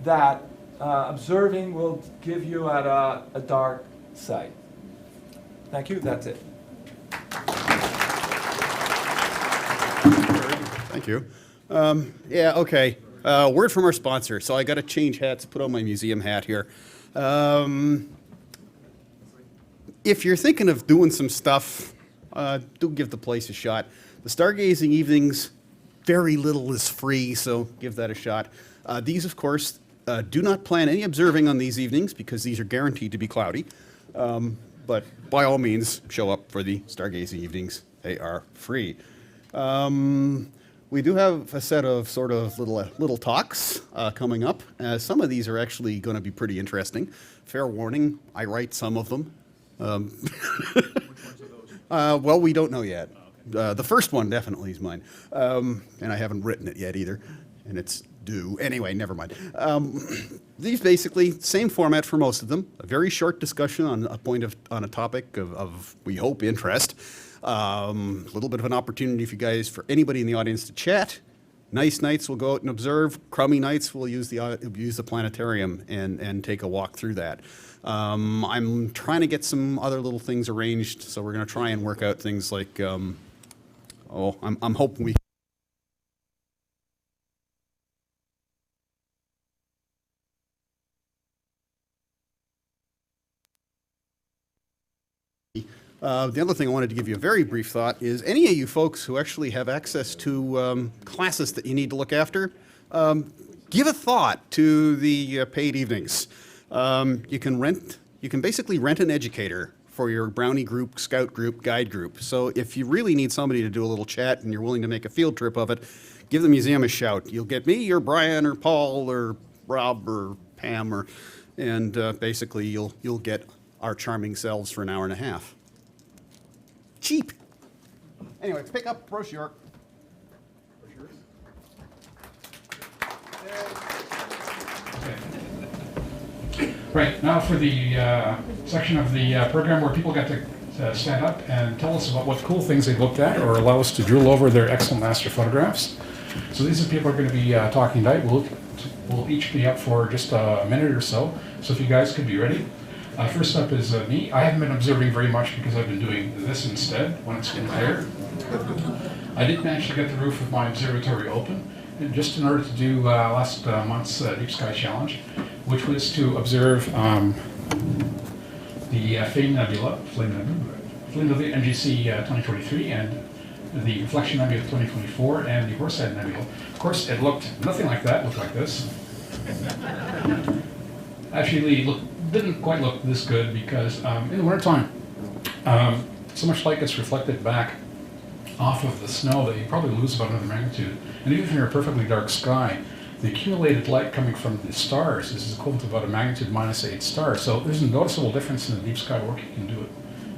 that observing will give you at a dark site. Thank you, that's it.
Thank you. Yeah, okay. Word from our sponsor. So I got to change hats, put on my museum hat here. If you're thinking of doing some stuff, do give the place a shot. The stargazing evenings, very little is free, so give that a shot. These, of course, do not plan any observing on these evenings because these are guaranteed to be cloudy. But by all means, show up for the stargazing evenings. They are free. We do have a set of sort of little talks coming up. Some of these are actually going to be pretty interesting. Fair warning, I write some of them.
Which ones are those?
Well, we don't know yet. The first one definitely is mine. And I haven't written it yet either. And it's due. Anyway, never mind. These basically, same format for most of them. A very short discussion on a topic of we hope, interest. A little bit of an opportunity for you guys, for anybody in the audience to chat. Nice nights, we'll go out and observe. Crummy nights, we'll use the planetarium and take a walk through that. I'm trying to get some other little things arranged, so we're going to try and work out things like, I'm hoping we the other thing I wanted to give you a very brief thought is any of you folks who actually have access to classes that you need to look after, give a thought to the paid evenings. You can basically rent an educator for your brownie group, scout group, guide group. So if you really need somebody to do a little chat and you're willing to make a field trip of it, give the museum a shout. You'll get me or Brian or Paul or Rob or Pam and basically you'll get our charming selves for an hour and a half. Cheap. Anyway, pick up brochure.
Right, now for the section of the program where people get to stand up and tell us about what cool things they looked at or allow us to drool over their excellent astrophotographs. So these are people who are going to be talking tonight. We'll each be up for just a minute or so. So if you guys could be ready. First up is me. I haven't been observing very much because I've been doing this instead when it's been clear. I did manage to get the roof of my observatory open, and just in order to do last month's Deep Sky Challenge, which was to observe the Flame Nebula, NGC 2023, and the Reflection Nebula 2024, and the Perseids Nebula. Of course, it looked nothing like that. It looked like this. Actually, didn't quite look this good because in the wintertime, so much light gets reflected back off of the snow that you probably lose about another magnitude. And even if you're in a perfectly dark sky, the accumulated light coming from the stars is equivalent to about a magnitude -8 stars. So there's a noticeable difference in the deep sky work you can do it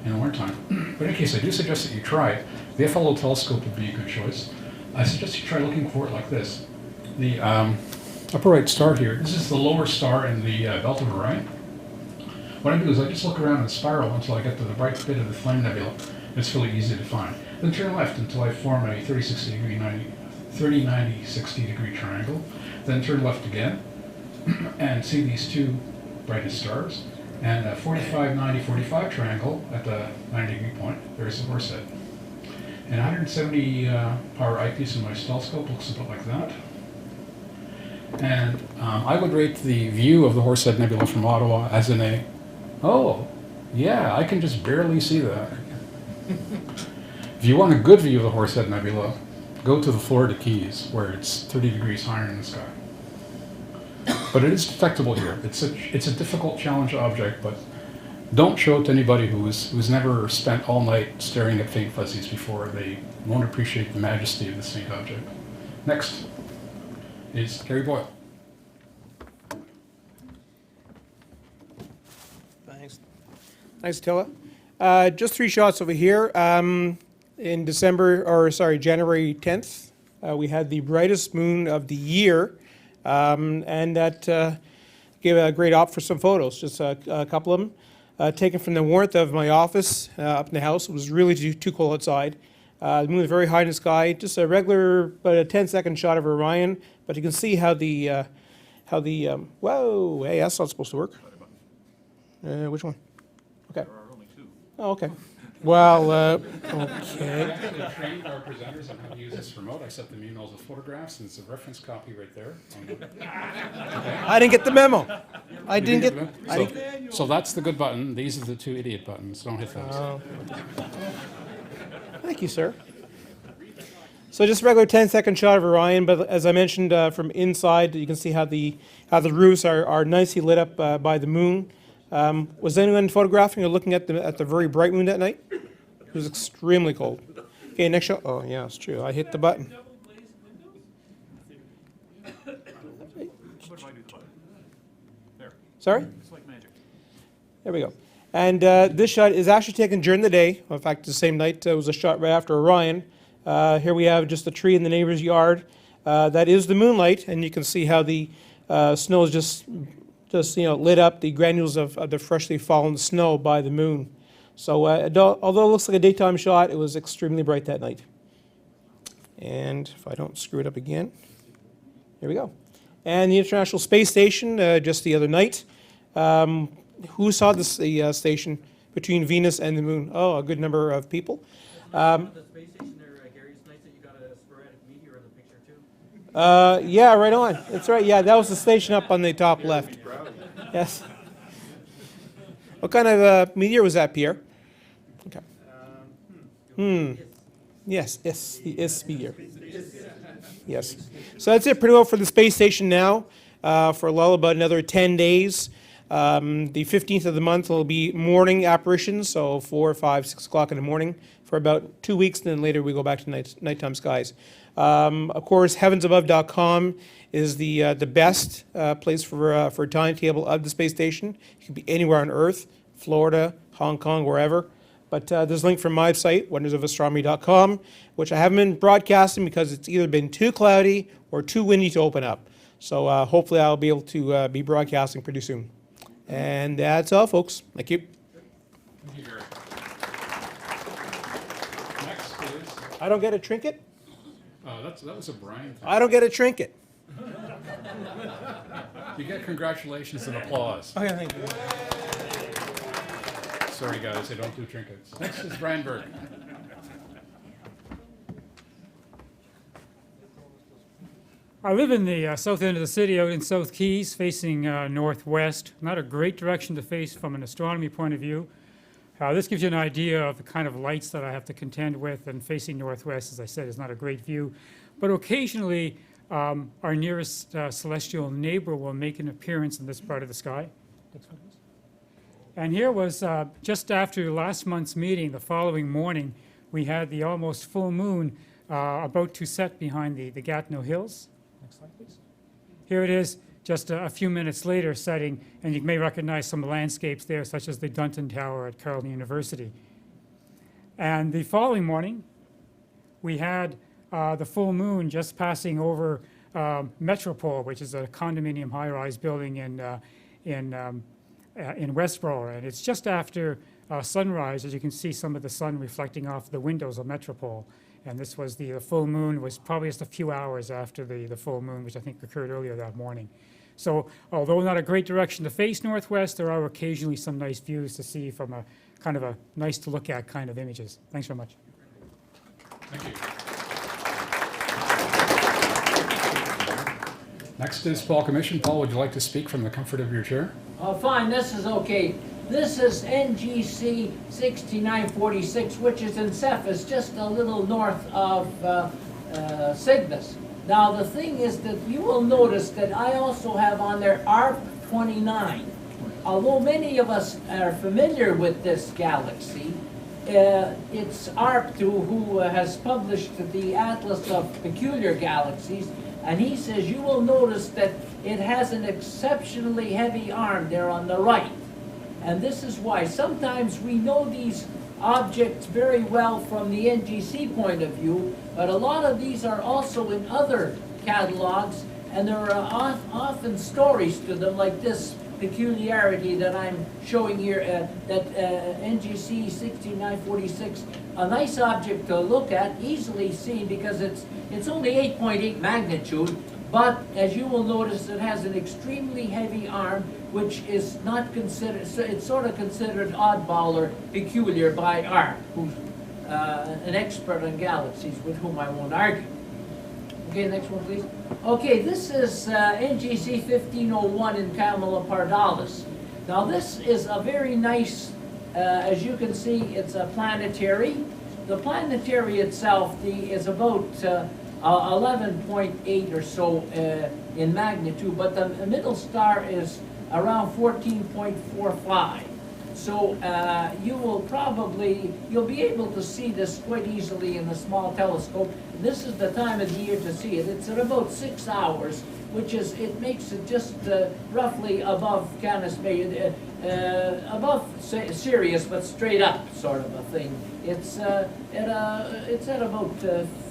in the wintertime. But in any case, I do suggest that you try it. The FLO telescope would be a good choice. I suggest you try looking for it like this. The upper right star here, this is the lower star in the belt of Orion. What I do is I just look around in a spiral until I get to the bright bit of the Flame Nebula. It's really easy to find. Then turn left until I form a 30, 90, 60 degree triangle. Then turn left again and see these two brightest stars. And a 45, 90, 45 triangle at the 90 degree point. There's the Perseids. And 170 power eyepiece in my telescope looks a bit like that. And I would rate the view of the Perseids Nebula from Ottawa as in a, oh, yeah, I can just barely see that. If you want a good view of the Perseids Nebula, go to the Florida Keys, where it's 30 degrees higher in the sky. But it is detectable here. It's a difficult challenge object, but don't show it to anybody who's never spent all night staring at faint fuzzies before. They won't appreciate the majesty of this faint object. Next is Kerry Boyle.
Thanks, Attila. Just 3 shots over here. in January 10th, we had the brightest moon of the year, and that gave a great op for some photos, just a couple of them. Taken from the warmth of my office up in the house. It was really too cold outside. The moon was very high in the sky, just a regular, about a 10-second shot of Orion, but you can see how the, whoa, hey, that's not supposed to work. Which one? Okay.
There are only two.
Oh, okay. Well,
We
okay.
actually trained our presenters on how to use this remote. I sent them emails with photographs, and it's a reference copy right there.
I didn't get the memo. I didn't get, I didn't,
So that's the good button. These are the two idiot buttons. Don't hit those.
thank you, sir. So just a regular 10-second shot of Orion, but as I mentioned, from inside, you can see how the roofs are nicely lit up by the moon. Was anyone photographing or looking at the very bright moon that night? It was extremely cold. Okay, next shot. Oh yeah, it's true. I hit the button.
What if I do the button? There.
Sorry?
It's like magic.
There we go. And this shot is actually taken during the day. In fact, the same night was a shot right after Orion. Here we have just a tree in the neighbor's yard. That is the moonlight, and you can see how the snow is just lit up, the granules of the freshly fallen snow by the moon. So although it looks like a daytime shot, it was extremely bright that night. And if I don't screw it up again, here we go. And the International Space Station, just the other night. Who saw the station between Venus and the moon? Oh, a good number of people.
The space station there, Gary, it's nice that you got a sporadic meteor in the picture too.
Yeah, right on. That's right. Yeah, that was the station up on the top left. Yes. What kind of meteor was that, Pierre? Okay. Yes, meteor. Yes. So that's it pretty well for the space station now. For a lull, about another 10 days. The 15th of the month will be morning apparitions, so 4, 5, 6 o'clock in the morning for about 2 weeks, and then later we go back to nighttime skies. Of course, heavensabove.com is the best place for a timetable of the space station. It can be anywhere on Earth, Florida, Hong Kong, wherever. But there's a link from my site, wondersofastronomy.com, which I haven't been broadcasting because it's either been too cloudy or too windy to open up. So hopefully I'll be able to be broadcasting pretty soon. And that's all, folks. Thank you.
Thank you, Gary. Next is,
I don't get a trinket?
that was a Brian thing.
I don't get a trinket.
You get congratulations and applause.
Okay, thank you.
Sorry, guys, I don't do trinkets. Next is Brian Berg.
I live in the south end of the city, out in South Keys, facing northwest. Not a great direction to face from an astronomy point of view. This gives you an idea of the kind of lights that I have to contend with, and facing northwest, as I said, is not a great view. But occasionally, our nearest celestial neighbor will make an appearance in this part of the sky. And here was, just after last month's meeting, the following morning, we had the almost full moon about to set behind the Gatineau Hills. Next slide, please. Here it is, just a few minutes later setting, and you may recognize some landscapes there, such as the Dunton Tower at Carleton University. And the following morning, we had the full moon just passing over Metropole, which is a condominium high-rise building in Westboro, and it's just after sunrise, as you can see some of the sun reflecting off the windows of Metropole. And this was the full moon, was probably just a few hours after the full moon, which I think occurred earlier that morning. So although not a great direction to face northwest, there are occasionally some nice views to see from a kind of a nice to look at kind of images. Thanks very much.
Thank you. Next is Paul Commission. Paul, would you like to speak from the comfort of your chair?
Fine, this is okay. This is NGC 6946, which is in Cephas, just a little north of Cygnus. Now the thing is that you will notice that I also have on there ARP 29. Although many of us are familiar with this galaxy, it's ARP who has published the Atlas of Peculiar Galaxies, and he says you will notice that it has an exceptionally heavy arm there on the right. And this is why sometimes we know these objects very well from the NGC point of view, but a lot of these are also in other catalogs, and there are often stories to them, like this peculiarity that I'm showing here, that NGC 6946, a nice object to look at, easily seen because it's only 8.8 magnitude, but as you will notice, it has an extremely heavy arm, which is not considered, so it's sort of considered oddball or peculiar by Art, who's an expert on galaxies, with whom I won't argue. Okay, next one, please. Okay, this is NGC 1501 in Camelopardalis. Now, this is a very nice, as you can see, it's a planetary. The planetary itself is about 11.8 or so in magnitude, but the middle star is around 14.45. So you'll be able to see this quite easily in a small telescope. This is the time of the year to see it. It's at about 6 hours, which is, it makes it just roughly above Canis Major, above Sirius, but straight up sort of a thing. It's at about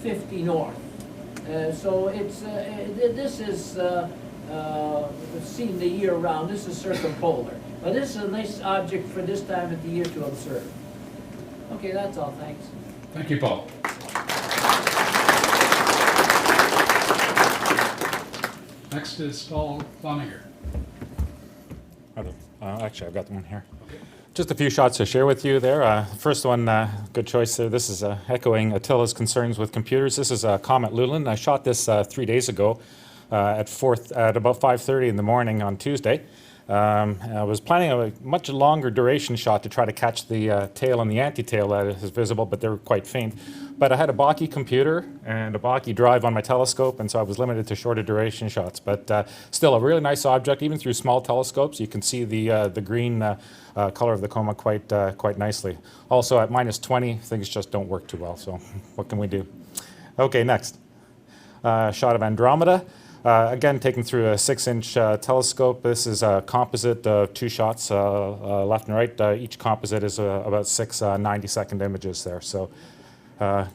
50 north. So this is seen the year round. This is circumpolar. But this is a nice object for this time of the year to observe. Okay, that's all. Thanks.
Thank you, Paul. Next is Paul Flanagan.
Actually, I've got one here. Just a few shots to share with you there. First one, good choice there. This is echoing Attila's concerns with computers. This is Comet Lulin. I shot this 3 days ago at about 5:30 in the morning on Tuesday. I was planning a much longer duration shot to try to catch the tail and the anti-tail that is visible, but they're quite faint. But I had a Bokeh computer and a Bokeh drive on my telescope, and so I was limited to shorter duration shots. But still a really nice object, even through small telescopes. You can see the green color of the coma quite nicely. Also at -20, things just don't work too well, so what can we do? Okay, next. Shot of Andromeda. Again, taken through a 6-inch telescope. This is a composite of 2 shots, left and right. Each composite is about 6 90-second images there. So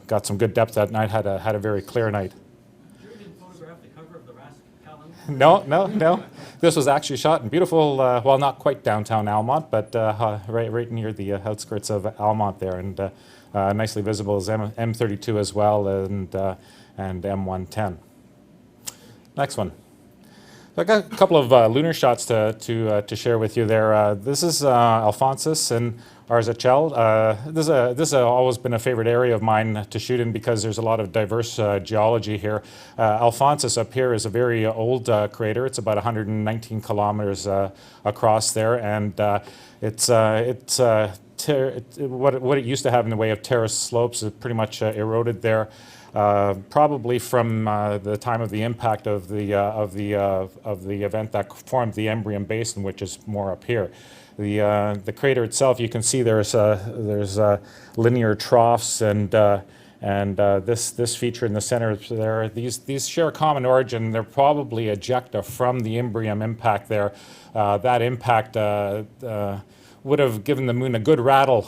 got some good depth that night, had a very clear night.
You didn't photograph the cover of the RASC calendar?
No. This was actually shot in beautiful, well, not quite downtown Almont, but right near the outskirts of Almont there, and nicely visible as M32 as well, and M110. Next one. So I got a couple of lunar shots to share with you there. This is Alphonsus and Arzachel. This has always been a favorite area of mine to shoot in because there's a lot of diverse geology here. Alphonsus up here is a very old crater. It's about 119 kilometers across there, and what it used to have in the way of terraced slopes is pretty much eroded there. Probably from the time of the impact of the event that formed the Embrium Basin, which is more up here. The crater itself, you can see there's linear troughs, and this feature in the center there. These share a common origin. They're probably ejecta from the Imbrium impact there. That impact would have given the moon a good rattle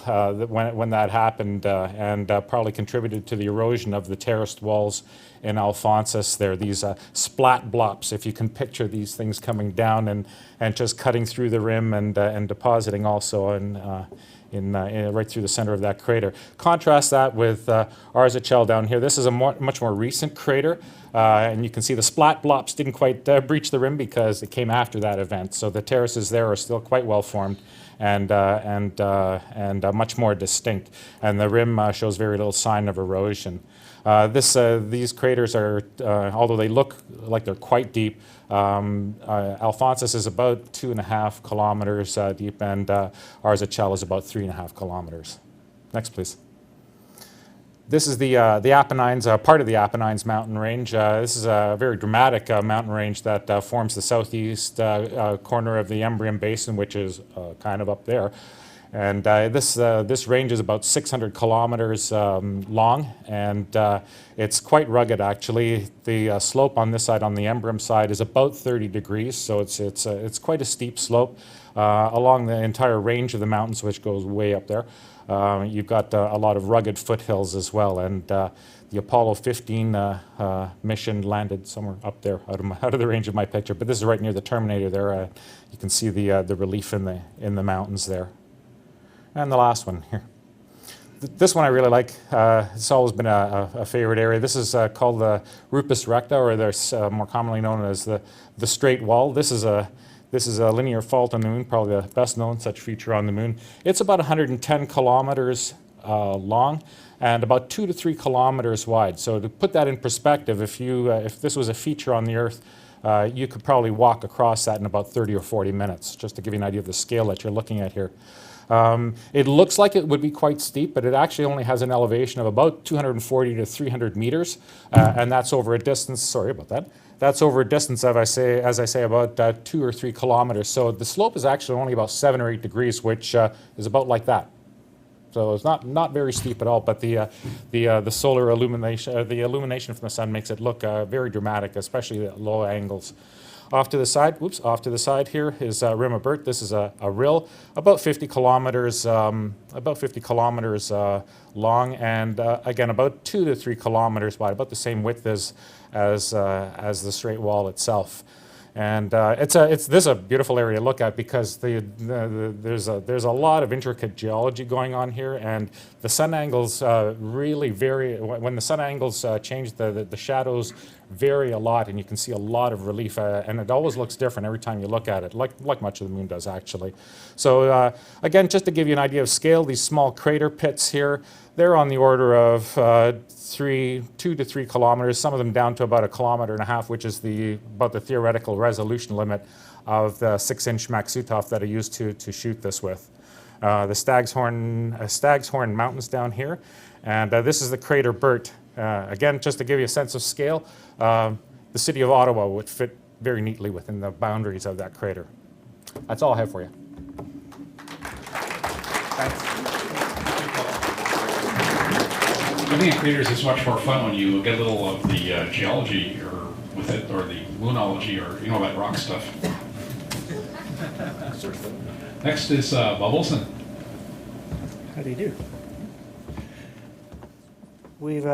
when that happened, and probably contributed to the erosion of the terraced walls in Alphonsus there. These splat blops, if you can picture these things coming down and just cutting through the rim and depositing also right through the center of that crater. Contrast that with Arzachel down here. This is a much more recent crater, and you can see the splat blops didn't quite breach the rim because it came after that event. So the terraces there are still quite well formed and much more distinct. And the rim shows very little sign of erosion. These craters are, although they look like they're quite deep, Alphonsus is about 2.5 kilometers deep, and Arzachel is about 3.5 kilometers. Next, please. This is the Apennines, part of the Apennines mountain range. This is a very dramatic mountain range that forms the southeast corner of the Embrium Basin, which is kind of up there. And this range is about 600 kilometers long, and it's quite rugged actually. The slope on this side, on the Embrium side, is about 30 degrees, so it's quite a steep slope along the entire range of the mountains, which goes way up there. You've got a lot of rugged foothills as well, and the Apollo 15 mission landed somewhere up there, out of the range of my picture. But this is right near the Terminator there. You can see the relief in the mountains there. And the last one here. This one I really like. It's always been a favorite area. This is called the Rupus Recta, or there's more commonly known as the straight wall. This is a linear fault on the moon, probably the best known such feature on the moon. It's about 110 kilometers long and about 2 to 3 kilometers wide. So to put that in perspective, if this was a feature on the Earth, you could probably walk across that in about 30 or 40 minutes, just to give you an idea of the scale that you're looking at here. It looks like it would be quite steep, but it actually only has an elevation of about 240 to 300 meters, and that's over a distance, sorry about that, that's over a distance, as I say, about 2 or 3 kilometers. So the slope is actually only about 7 or 8 degrees, which is about like that. So it's not very steep at all, but the solar illumination, the illumination from the sun makes it look very dramatic, especially at low angles. Off to the side here is Rim of Burt. This is a rill about 50 kilometers long, and again about 2 to 3 kilometers wide, about the same width as the straight wall itself. And this is a beautiful area to look at because there's a lot of intricate geology going on here, and the sun angles really vary. When the sun angles change, the shadows vary a lot, and you can see a lot of relief, and it always looks different every time you look at it, like much of the moon does actually. So again, just to give you an idea of scale, these small crater pits here, they're on the order of 2 to 3 kilometers, some of them down to about 1.5 kilometers, which is about the theoretical resolution limit of the 6-inch Mcculloch that I used to shoot this with. The Stag's Horn Mountains down here, and this is the crater Burt. Again, just to give you a sense of scale, the city of Ottawa would fit very neatly within the boundaries of that crater. That's all I have for you. Thanks.
Looking at craters is much more fun when you get a little of the geology with it, or the moonology, or that rock stuff. Next is Bob Olson.
How do you do? We've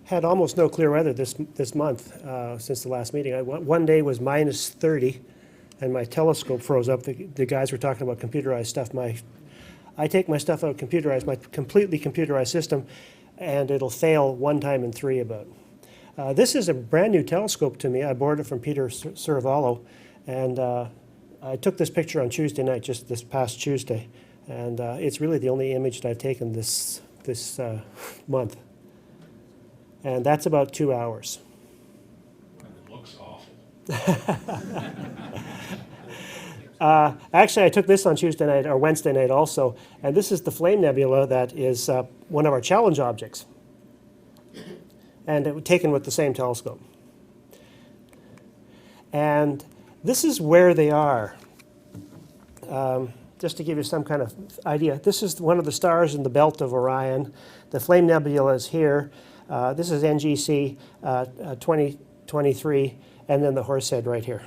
had almost no clear weather this month since the last meeting. One day was minus 30, and my telescope froze up. The guys were talking about computerized stuff. I take my stuff out computerized, my completely computerized system, and it'll fail 1 time in 3 about. This is a brand new telescope to me. I borrowed it from Peter Saravallo, and I took this picture on Tuesday night, just this past Tuesday, and it's really the only image that I've taken this month. And that's about 2 hours.
It looks awful.
Actually, I took this on Tuesday night or Wednesday night also, and this is the Flame Nebula that is one of our challenge objects, and it was taken with the same telescope. And this is where they are. Just to give you some kind of idea, this is one of the stars in the belt of Orion. The Flame Nebula is here. This is NGC 2023, and then the Horsehead right here.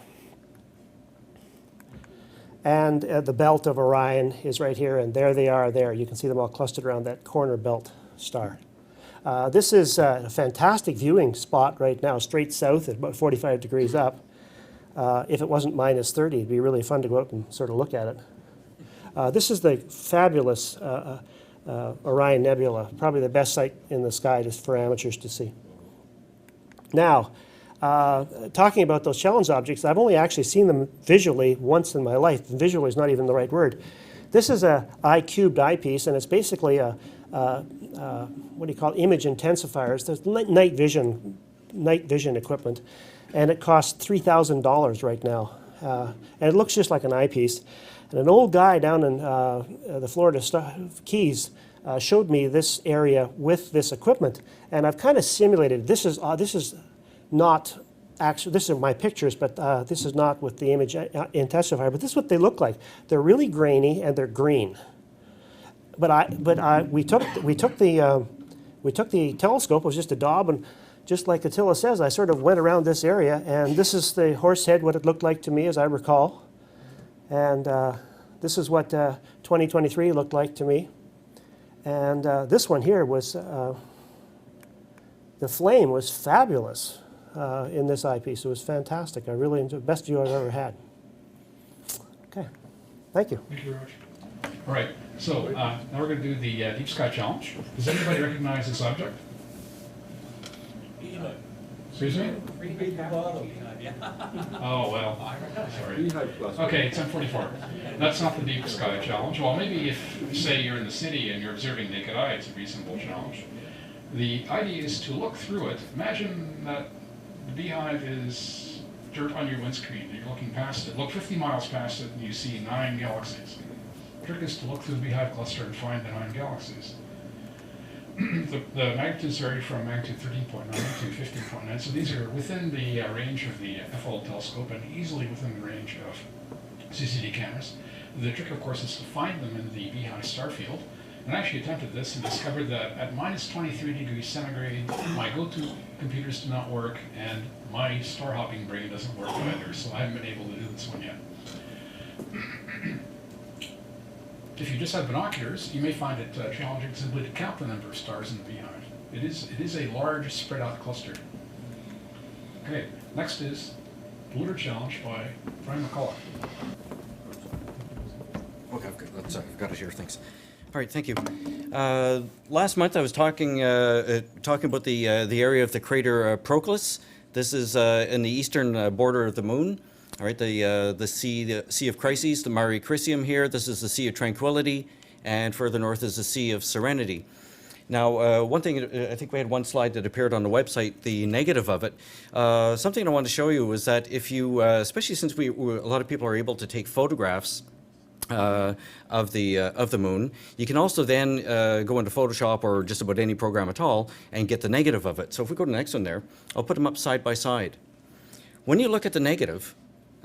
And the belt of Orion is right here, and there they are there. You can see them all clustered around that corner belt star. This is a fantastic viewing spot right now, straight south at about 45 degrees up. If it wasn't minus 30, it'd be really fun to go out and sort of look at it. This is the fabulous Orion Nebula, probably the best sight in the sky just for amateurs to see. Now, talking about those challenge objects, I've only actually seen them visually once in my life. Visually is not even the right word. This is a I-cubed eyepiece, and it's basically a what do you call it? Image intensifiers. There's night vision equipment, and it costs $3,000 right now. And it looks just like an eyepiece. And an old guy down in the Florida Keys showed me this area with this equipment, and I've kind of simulated. This is not actually, this are my pictures, but this is not with the image intensifier, but this is what they look like. They're really grainy and they're green. We took the telescope, it was just a daub, and just like Attila says, I sort of went around this area, and this is the Horsehead, what it looked like to me as I recall. And this is what 2023 looked like to me. And this one here was, the flame was fabulous in this eyepiece. It was fantastic. I really enjoyed, best view I've ever had. Okay, thank you.
Thank you very much. All right, so now we're going to do the Deep Sky Challenge. Does anybody recognize this object? Excuse me? Oh, well, sorry. Okay, it's M44. That's not the Deep Sky Challenge. Well, maybe if, say, you're in the city and you're observing naked eye, it's a reasonable challenge. The idea is to look through it. Imagine that the beehive is dirt on your windscreen, and you're looking past it. Look 50 miles past it, and you see 9 galaxies. The trick is to look through the beehive cluster and find the 9 galaxies. The magnitudes vary from magnitude 13.9 to 15.9, so these are within the range of the Tefl telescope and easily within the range of CCD cameras. The trick, of course, is to find them in the beehive star field. And I actually attempted this and discovered that at minus 23 degrees centigrade, my go-to computers do not work, and my star hopping brain doesn't work either, so I haven't been able to do this one yet. If you just have binoculars, you may find it challenging simply to count the number of stars in the beehive. It is a large, spread-out cluster. Okay, next is Polluter Challenge by Brian Mcculloch.
Okay, I've got it here, thanks. All right, thank you. Last month I was talking about the area of the crater Proclus. This is in the eastern border of the moon. All right, the Sea of Crises, the Mare Crisium here. This is the Sea of Tranquility, and further north is the Sea of Serenity. Now, one thing, I think we had one slide that appeared on the website, the negative of it. Something I wanted to show you was that if you, especially since a lot of people are able to take photographs of the moon, you can also then go into Photoshop or just about any program at all and get the negative of it. So if we go to the next one there, I'll put them up side by side. When you look at the negative,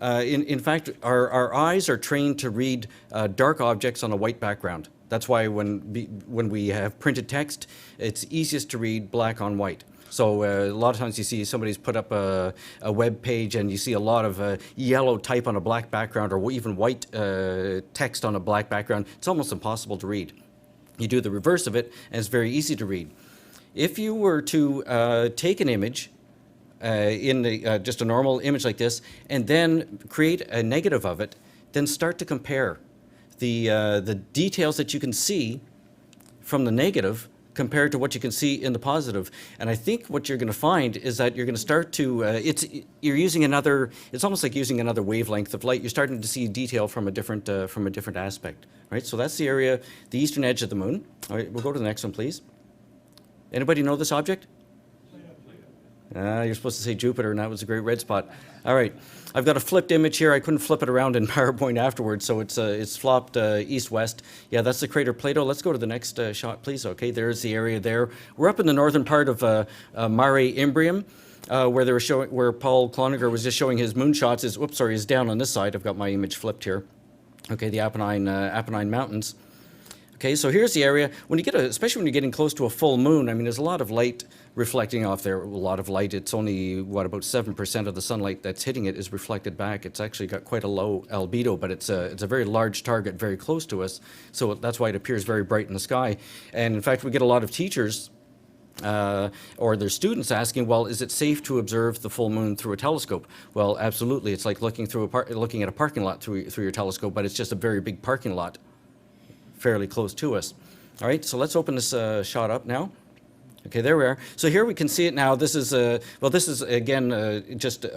in fact, our eyes are trained to read dark objects on a white background. That's why when we have printed text, it's easiest to read black on white. So a lot of times you see somebody's put up a web page and you see a lot of yellow type on a black background or even white text on a black background. It's almost impossible to read. You do the reverse of it and it's very easy to read. If you were to take an image just a normal image like this, and then create a negative of it, then start to compare the details that you can see from the negative compared to what you can see in the positive. And I think what you're going to find is that you're going to start to, it's almost like using another wavelength of light. You're starting to see detail from a different aspect, right? So that's the area, the eastern edge of the moon. All right, we'll go to the next one, please. Anybody know this object? You're supposed to say Jupiter, and that was a great red spot. All right, I've got a flipped image here. I couldn't flip it around in PowerPoint afterwards, so it's flopped east-west. Yeah, that's the crater Plato. Let's go to the next shot, please. Okay, there's the area there. We're up in the northern part of Mare Imbrium, where Paul Cloninger was just showing his moonshots. Is down on this side. I've got my image flipped here. Okay, the Apennine Mountains. Okay, so here's the area. When you get especially when you're getting close to a full moon, I mean, there's a lot of light reflecting off there. A lot of light. It's only about 7% of the sunlight that's hitting it is reflected back. It's actually got quite a low albedo, but it's a very large target, very close to us. So that's why it appears very bright in the sky. And in fact, we get a lot of teachers or their students asking, well, is it safe to observe the full moon through a telescope? Well, absolutely. It's like looking at a parking lot through your telescope, but it's just a very big parking lot fairly close to us. All right, so let's open this shot up now. Okay, there we are. So here we can see it now. This is again just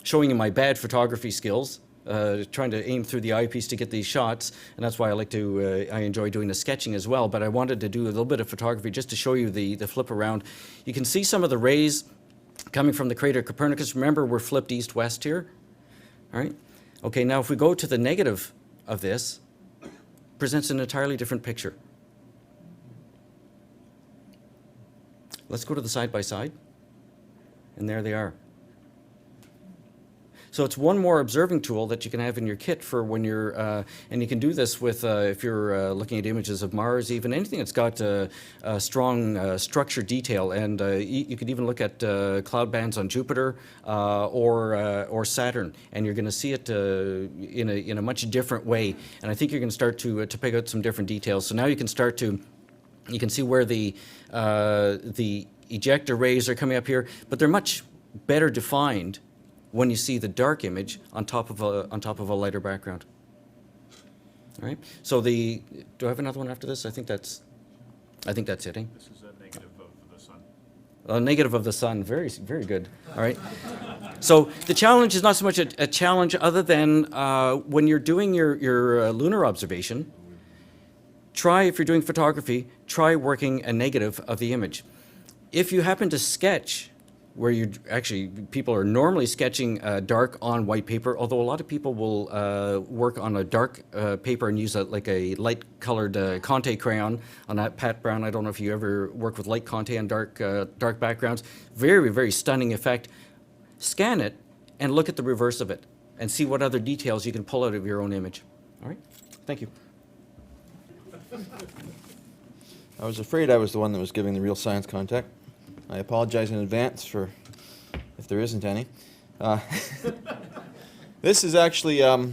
showing you my bad photography skills, trying to aim through the eyepiece to get these shots, and that's why I enjoy doing the sketching as well. But I wanted to do a little bit of photography just to show you the flip around. You can see some of the rays coming from the crater Copernicus. Remember, we're flipped east-west here. All right. Okay, now if we go to the negative of this, presents an entirely different picture. Let's go to the side-by-side, and there they are. So it's one more observing tool that you can have in your kit for when you're, and you can do this with, if you're looking at images of Mars, even anything that's got strong structure detail, and you could even look at cloud bands on Jupiter or Saturn, and you're going to see it in a much different way, and I think you're going to start to pick out some different details. So now you can start to You can see where the ejector rays are coming up here, but they're much better defined when you see the dark image on top of a lighter background. All right. So do I have another one after this? I think that's it. Eh?
This is a negative of the sun.
A negative of the sun. Very, very good. All right. So the challenge is not so much a challenge other than when you're doing your lunar observation, if you're doing photography, try working a negative of the image. If you happen to sketch where people are normally sketching dark on white paper, although a lot of people will work on a dark paper and use a light colored Conte crayon on that Pat Brown. I don't know if you ever work with light Conte on dark backgrounds. Very, very stunning effect. Scan it and look at the reverse of it and see what other details you can pull out of your own image. All right, thank you.
I was afraid I was the one that was giving the real science contact. I apologize in advance for if there isn't any. This is actually the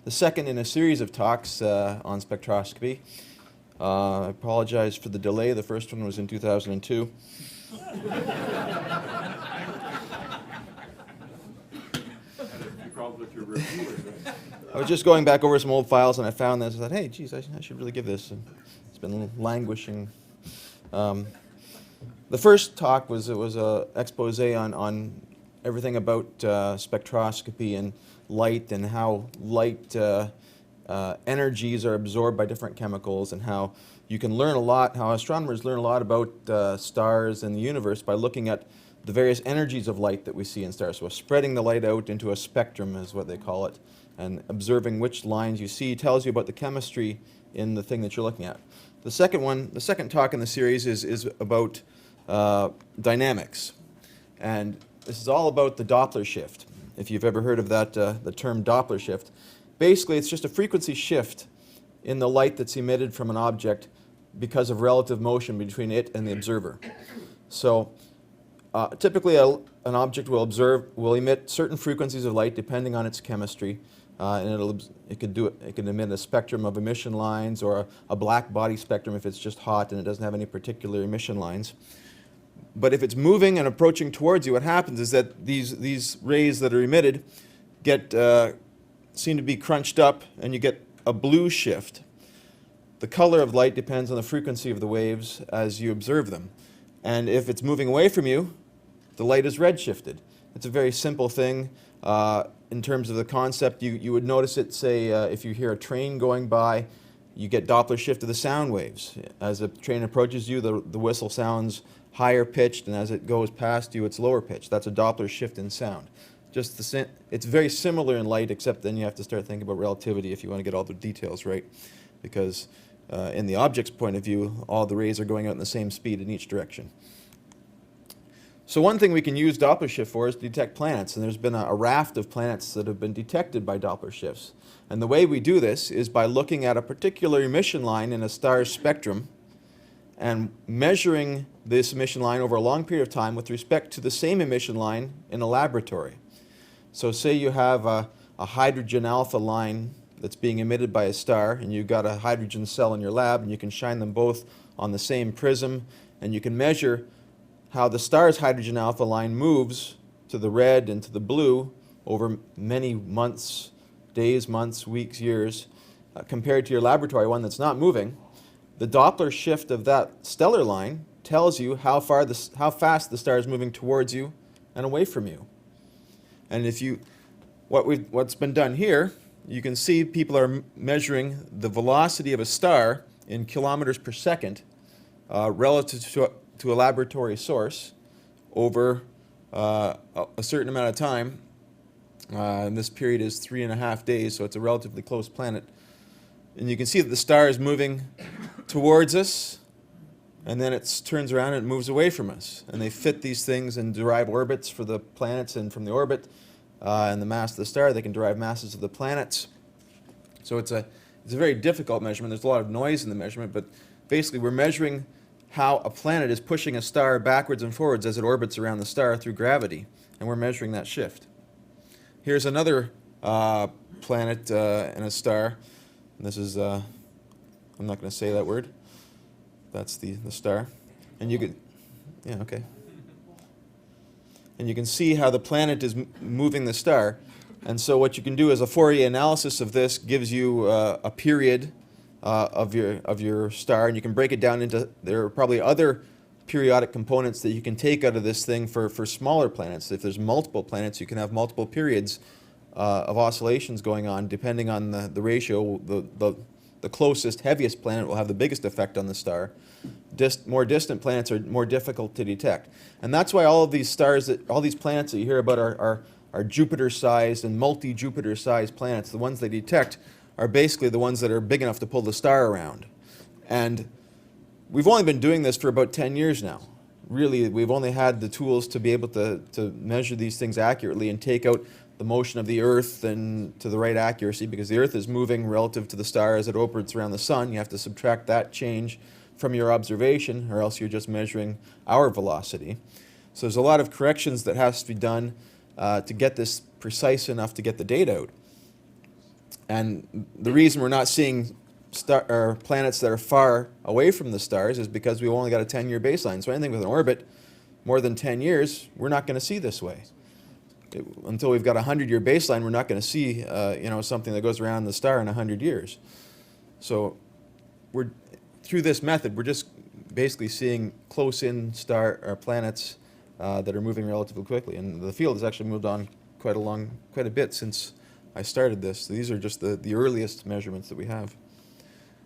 second in a series of talks on spectroscopy. I apologize for the delay. The first one was in 2002. I was just going back over some old files and I found this. I thought, hey, geez, I should really give this. And it's been languishing. The first talk was an expose on everything about spectroscopy and light and how light energies are absorbed by different chemicals and how you can learn a lot, how astronomers learn a lot about stars and the universe by looking at the various energies of light that we see in stars. So spreading the light out into a spectrum is what they call it, and observing which lines you see tells you about the chemistry in the thing that you're looking at. The second talk in the series is about dynamics, and this is all about the Doppler shift. If you've ever heard of that, the term Doppler shift, basically it's just a frequency shift in the light that's emitted from an object because of relative motion between it and the observer. So typically an object will emit certain frequencies of light depending on its chemistry, and it can emit a spectrum of emission lines or a black body spectrum if it's just hot and it doesn't have any particular emission lines. But if it's moving and approaching towards you, what happens is that these rays that are emitted seem to be crunched up, and you get a blue shift. The color of light depends on the frequency of the waves as you observe them. And if it's moving away from you, the light is red shifted. It's a very simple thing. In terms of the concept, you would notice it, say, if you hear a train going by, you get Doppler shift of the sound waves. As a train approaches you, the whistle sounds higher pitched, and as it goes past you, it's lower pitched. That's a Doppler shift in sound. It's very similar in light, except then you have to start thinking about relativity if you want to get all the details right, because in the object's point of view, all the rays are going out in the same speed in each direction. So one thing we can use Doppler shift for is to detect planets, and there's been a raft of planets that have been detected by Doppler shifts. And the way we do this is by looking at a particular emission line in a star's spectrum and measuring this emission line over a long period of time with respect to the same emission line in a laboratory. So say you have a hydrogen alpha line that's being emitted by a star, and you've got a hydrogen cell in your lab, and you can shine them both on the same prism, and you can measure how the star's hydrogen alpha line moves to the red and to the blue over many months, days, months, weeks, years, compared to your laboratory one that's not moving. The Doppler shift of that stellar line tells you how fast the star is moving towards you and away from you. And what's been done here, you can see people are measuring the velocity of a star in kilometers per second relative to a laboratory source over a certain amount of time. And this period is 3.5 days, so it's a relatively close planet. And you can see that the star is moving towards us, and then it turns around and it moves away from us. And they fit these things and derive orbits for the planets, and from the orbit and the mass of the star, they can derive masses of the planets. So it's a very difficult measurement. There's a lot of noise in the measurement, but basically we're measuring how a planet is pushing a star backwards and forwards as it orbits around the star through gravity, and we're measuring that shift. Here's another planet and a star. This is, I'm not going to say that word. That's the star. And you can, yeah, okay. And you can see how the planet is moving the star. And so what you can do is a Fourier analysis of this gives you a period of your star, and you can break it down into, there are probably other periodic components that you can take out of this thing for smaller planets. If there's multiple planets, you can have multiple periods of oscillations going on depending on the ratio. The closest, heaviest planet will have the biggest effect on the star. More distant planets are more difficult to detect. And that's why all of these stars, all these planets that you hear about are Jupiter-sized and multi-Jupiter-sized planets. The ones they detect are basically the ones that are big enough to pull the star around. And we've only been doing this for about 10 years now. Really, we've only had the tools to be able to measure these things accurately and take out the motion of the Earth and to the right accuracy, because the Earth is moving relative to the star as it orbits around the sun. You have to subtract that change from your observation, or else you're just measuring our velocity. So there's a lot of corrections that has to be done to get this precise enough to get the data out. And the reason we're not seeing planets that are far away from the stars is because we've only got a 10-year baseline. So anything with an orbit more than 10 years, we're not going to see this way. Until we've got a 100-year baseline, we're not going to see something that goes around the star in 100 years. So through this method, we're just basically seeing close-in planets that are moving relatively quickly. And the field has actually moved on quite a bit since I started this. So these are just the earliest measurements that we have.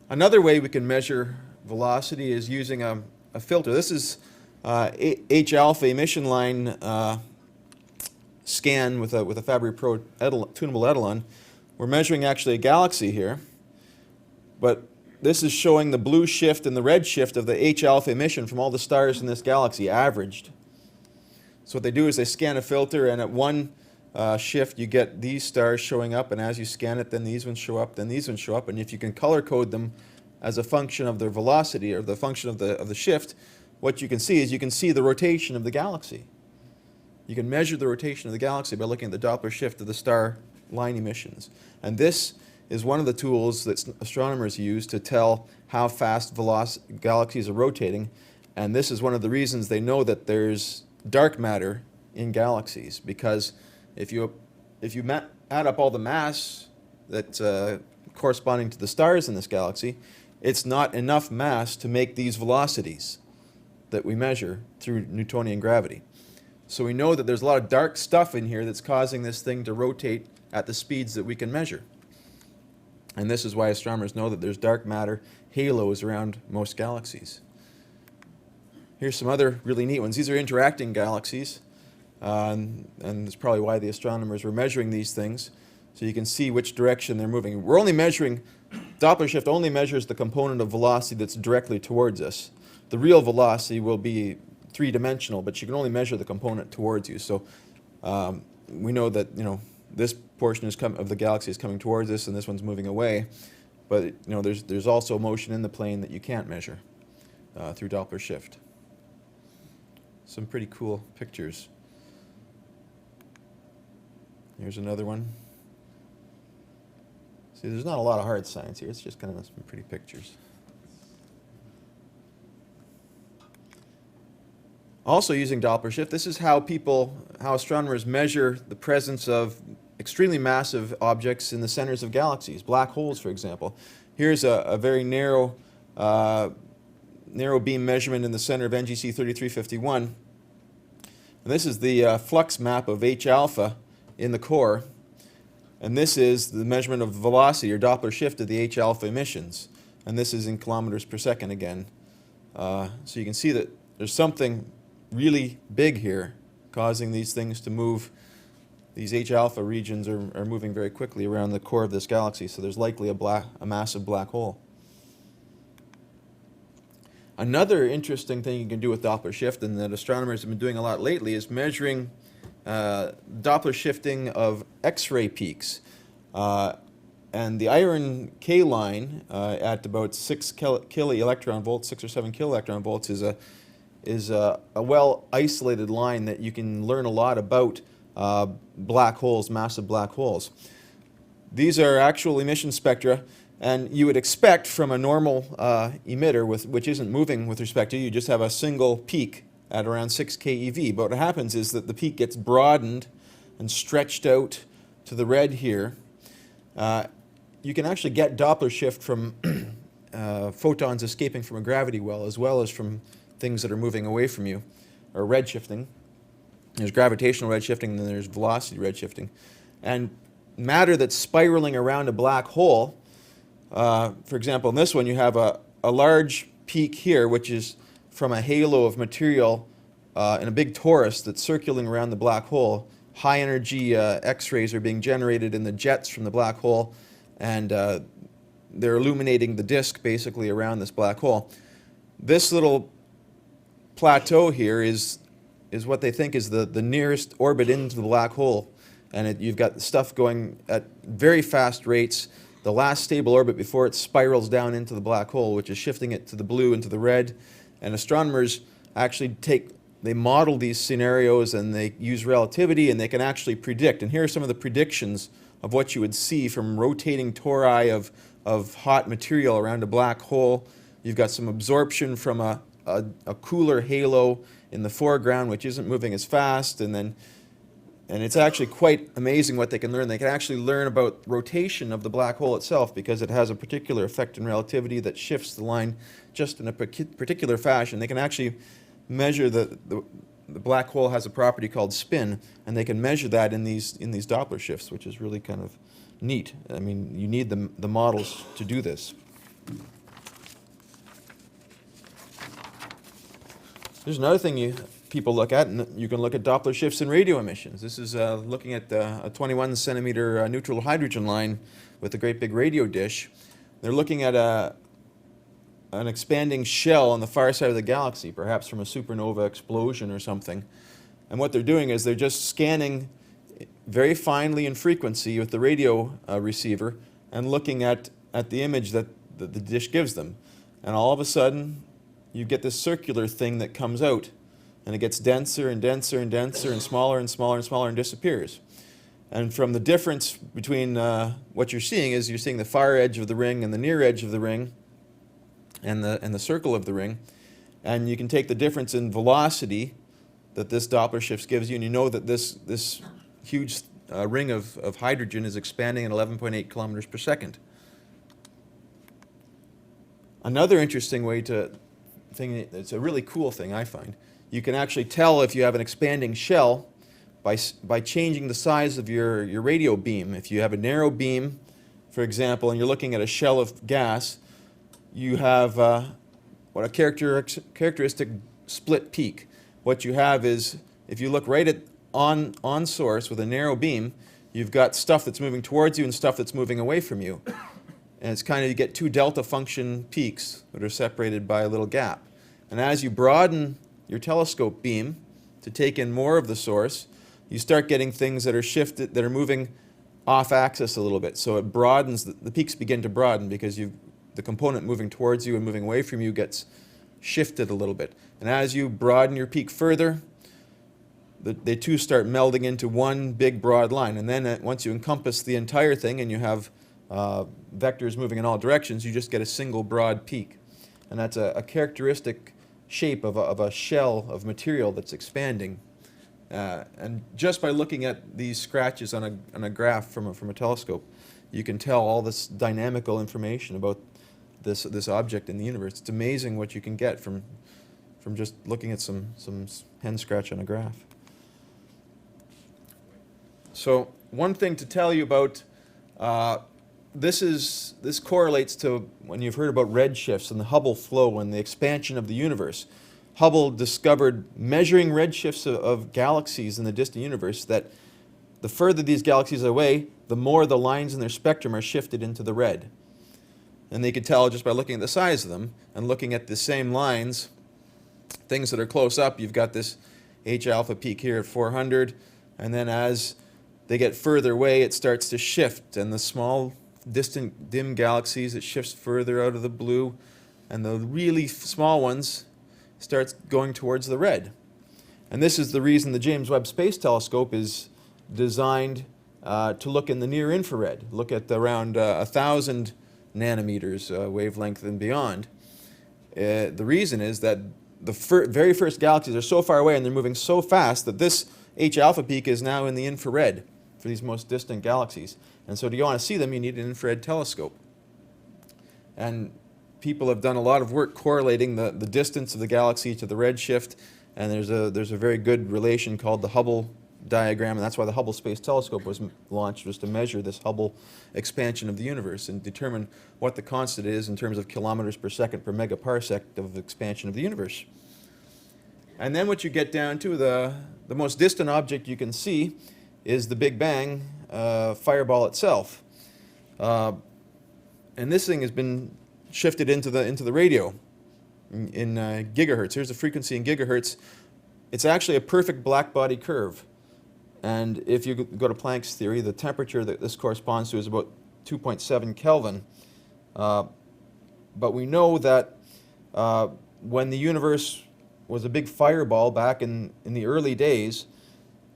Another way we can measure velocity is using a filter. This is H-alpha emission line scan with a Fabry-Pro tunable etalon. We're measuring actually a galaxy here, but this is showing the blue shift and the red shift of the H-alpha emission from all the stars in this galaxy averaged. So what they do is they scan a filter, and at one shift you get these stars showing up, and as you scan it, then these ones show up, then these ones show up, and if you can color code them as a function of their velocity or the function of the shift, what you can see is you can see the rotation of the galaxy. You can measure the rotation of the galaxy by looking at the Doppler shift of the star line emissions. And this is one of the tools that astronomers use to tell how fast galaxies are rotating. And this is one of the reasons they know that there's dark matter in galaxies, because if you add up all the mass that's corresponding to the stars in this galaxy, it's not enough mass to make these velocities that we measure through Newtonian gravity. So we know that there's a lot of dark stuff in here that's causing this thing to rotate at the speeds that we can measure. And this is why astronomers know that there's dark matter halos around most galaxies. Here's some other really neat ones. These are interacting galaxies, and that's probably why the astronomers were measuring these things, so you can see which direction they're moving. We're only measuring, Doppler shift only measures the component of velocity that's directly towards us. The real velocity will be three-dimensional, but you can only measure the component towards you. So we know that this portion of the galaxy is coming towards us, and this one's moving away. But there's also motion in the plane that you can't measure through Doppler shift. Some pretty cool pictures. Here's another one. See, there's not a lot of hard science here. It's just kind of some pretty pictures. Also using Doppler shift, this is how astronomers measure the presence of extremely massive objects in the centers of galaxies, black holes, for example. Here's a very narrow beam measurement in the center of NGC 3351. And this is the flux map of H-alpha in the core. And this is the measurement of velocity, or Doppler shift, of the H-alpha emissions. And this is in kilometers per second again. So you can see that there's something really big here causing these things to move. These H-alpha regions are moving very quickly around the core of this galaxy, so there's likely a massive black hole. Another interesting thing you can do with Doppler shift, and that astronomers have been doing a lot lately, is measuring Doppler shifting of X-ray peaks. And the iron K line at about 6 kiloelectron volts, 6 or 7 kiloelectron volts, is a well-isolated line that you can learn a lot about black holes, massive black holes. These are actual emission spectra, And you would expect from a normal emitter, which isn't moving with respect to you, just have a single peak at around 6 keV. But what happens is that the peak gets broadened and stretched out to the red here. You can actually get Doppler shift from photons escaping from a gravity well as from things that are moving away from you, or redshifting. There's gravitational redshifting, and then there's velocity redshifting. And matter that's spiraling around a black hole, for example, in this one you have a large peak here, which is from a halo of material in a big torus that's circling around the black hole. High energy X-rays are being generated in the jets from the black hole, and they're illuminating the disk basically around this black hole. This little plateau here is what they think is the nearest orbit into the black hole, and you've got stuff going at very fast rates. The last stable orbit before it spirals down into the black hole, which is shifting it to the blue and to the red. And astronomers actually they model these scenarios, and they use relativity, and they can actually predict. And here are some of the predictions of what you would see from rotating tori of hot material around a black hole. You've got some absorption from a cooler halo in the foreground, which isn't moving as fast, and it's actually quite amazing what they can learn. They can actually learn about rotation of the black hole itself, because it has a particular effect in relativity that shifts the line just in a particular fashion. They can actually measure the black hole has a property called spin, and they can measure that in these Doppler shifts, which is really kind of neat. I mean, you need the models to do this. There's another thing people look at, and you can look at Doppler shifts in radio emissions. This is looking at a 21 centimeter neutral hydrogen line with a great big radio dish. They're looking at an expanding shell on the far side of the galaxy, perhaps from a supernova explosion or something. And what they're doing is they're just scanning very finely in frequency with the radio receiver and looking at the image that the dish gives them. And all of a sudden, you get this circular thing that comes out, and it gets denser and denser and denser and smaller and smaller and smaller and disappears. And from the difference between what you're seeing is you're seeing the far edge of the ring and the near edge of the ring, and the circle of the ring, and you can take the difference in velocity that this Doppler shift gives you, and you know that this huge ring of hydrogen is expanding at 11.8 kilometers per second. Another interesting thing, it's a really cool thing I find. You can actually tell if you have an expanding shell by changing the size of your radio beam. If you have a narrow beam, for example, and you're looking at a shell of gas, you have what a characteristic split peak. What you have is, if you look right at on source with a narrow beam, you've got stuff that's moving towards you and stuff that's moving away from you. And it's kind of, you get two delta function peaks that are separated by a little gap. And as you broaden your telescope beam to take in more of the source, you start getting things that are shifted, that are moving off axis a little bit. So it broadens, the peaks begin to broaden because the component moving towards you and moving away from you gets shifted a little bit. And as you broaden your peak further, they two start melding into one big broad line. And then once you encompass the entire thing and you have vectors moving in all directions, you just get a single broad peak. And that's a characteristic shape of a shell of material that's expanding. And just by looking at these scratches on a graph from a telescope, you can tell all this dynamical information about this object in the universe. It's amazing what you can get from just looking at some hen scratch on a graph. So one thing to tell you about, this correlates to when you've heard about redshifts and the Hubble flow and the expansion of the universe. Hubble discovered, measuring redshifts of galaxies in the distant universe, that the further these galaxies are away, the more the lines in their spectrum are shifted into the red. And they could tell just by looking at the size of them and looking at the same lines, things that are close up. You've got this H alpha peak here at 400, and then as they get further away, it starts to shift, and the small, distant, dim galaxies, it shifts further out of the blue, and the really small ones starts going towards the red. And this is the reason the James Webb Space Telescope is designed to look in the near infrared, look at around 1,000 nanometers wavelength and beyond. The reason is that the very first galaxies are so far away and they're moving so fast that this H alpha peak is now in the infrared for these most distant galaxies. And so to want to see them, you need an infrared telescope. And people have done a lot of work correlating the distance of the galaxy to the redshift, and there's a very good relation called the Hubble diagram, and that's why the Hubble Space Telescope was launched, was to measure this Hubble expansion of the universe and determine what the constant is in terms of kilometers per second per megaparsec of expansion of the universe. And then what you get down to, the most distant object you can see is the Big Bang fireball itself. And this thing has been shifted into the radio in gigahertz. Here's the frequency in gigahertz. It's actually a perfect black body curve. And if you go to Planck's theory, the temperature that this corresponds to is about 2.7 Kelvin. But we know that when the universe was a big fireball back in the early days,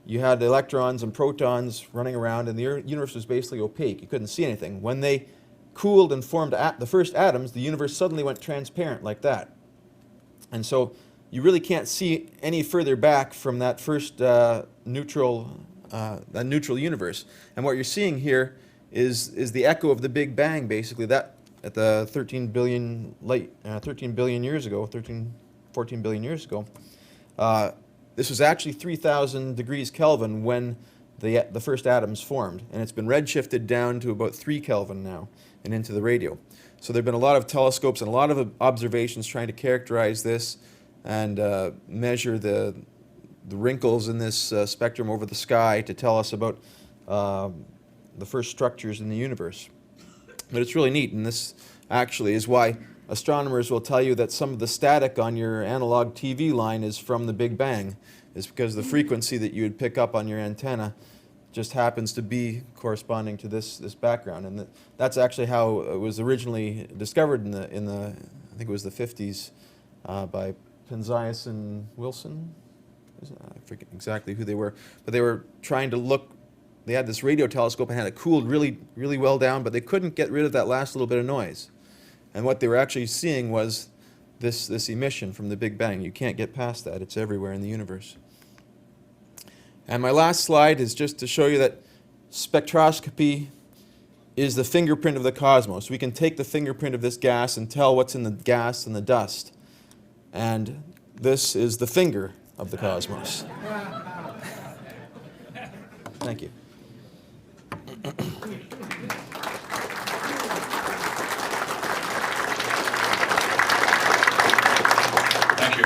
you had electrons and protons running around, and the universe was basically opaque. You couldn't see anything. When they cooled and formed the first atoms, the universe suddenly went transparent like that. And so you really can't see any further back from that first neutral universe. And what you're seeing here is the echo of the Big Bang, basically, that at the 13 billion years ago, 14 billion years ago. This was actually 3,000 degrees Kelvin when the first atoms formed, and it's been redshifted down to about 3 Kelvin now and into the radio. So there have been a lot of telescopes and a lot of observations trying to characterize this and measure the wrinkles in this spectrum over the sky to tell us about the first structures in the universe. But it's really neat, and this actually is why astronomers will tell you that some of the static on your analog TV line is from the Big Bang, is because the frequency that you would pick up on your antenna just happens to be corresponding to this background. And that's actually how it was originally discovered in the I think it was the 50s by Perseids and Wilson. I forget exactly who they were, but they were trying to look. They had this radio telescope and had it cooled really, really well down, but they couldn't get rid of that last little bit of noise. And what they were actually seeing was this emission from the Big Bang. You can't get past that. It's everywhere in the universe. And my last slide is just to show you that spectroscopy is the fingerprint of the cosmos. We can take the fingerprint of this gas and tell what's in the gas and the dust. And this is the finger of the cosmos. Thank you.
Thank you,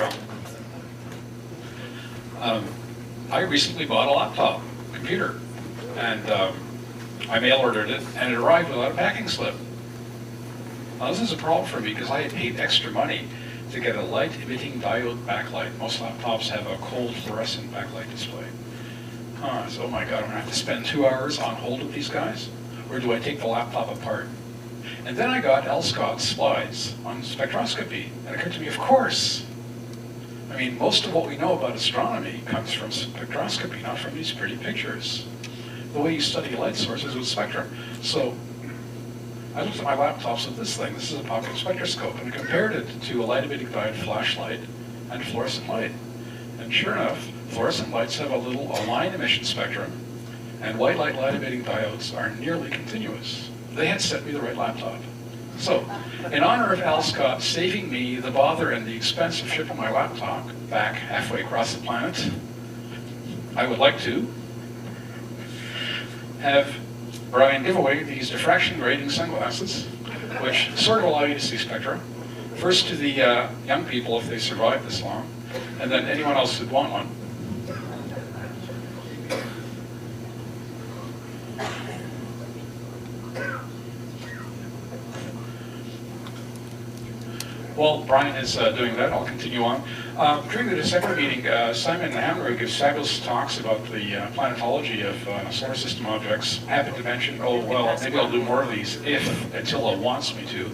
Al. I recently bought a laptop computer, and I mail ordered it, and it arrived without a packing slip. Now, this is a problem for me because I had paid extra money to get a light-emitting diode backlight. Most laptops have a cold fluorescent backlight display. So, oh my God, I'm gonna have to spend 2 hours on hold with these guys? Or do I take the laptop apart? And then I got L. Scott's slides on spectroscopy, and it occurred to me, of course. I mean, most of what we know about astronomy comes from spectroscopy, not from these pretty pictures. The way you study light sources with spectrum. So I looked at my laptops with this thing. This is a pocket spectroscope, and I compared it to a light-emitting diode flashlight and fluorescent light. And sure enough, fluorescent lights have a line emission spectrum, and white light light-emitting diodes are nearly continuous. They had sent me the right laptop. So, in honor of Al Scott saving me the bother and the expense of shipping my laptop back halfway across the planet, I would like to have Brian give away these diffraction grading sunglasses, which sort of allow you to see spectra. First to the young people if they survive this long, and then anyone else who'd want one. While Brian is doing that, I'll continue on. During the December meeting, Simon Hammer gives fabulous talks about the planetology of solar system objects. I happened to mention, oh, well, maybe I'll do more of these if Attila wants me to.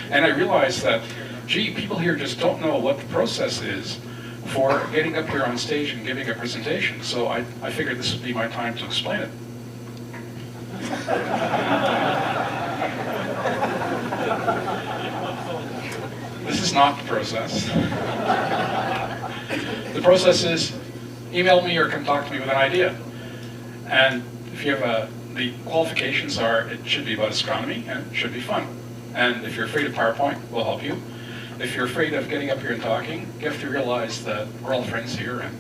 And I realized that, gee, people here just don't know what the process is for getting up here on stage and giving a presentation. So I figured this would be my time to explain it. not the process. The process is email me or come talk to me with an idea. And if you have the qualifications are it should be about astronomy and it should be fun. And if you're afraid of PowerPoint, we'll help you. If you're afraid of getting up here and talking, you have to realize that we're all friends here. And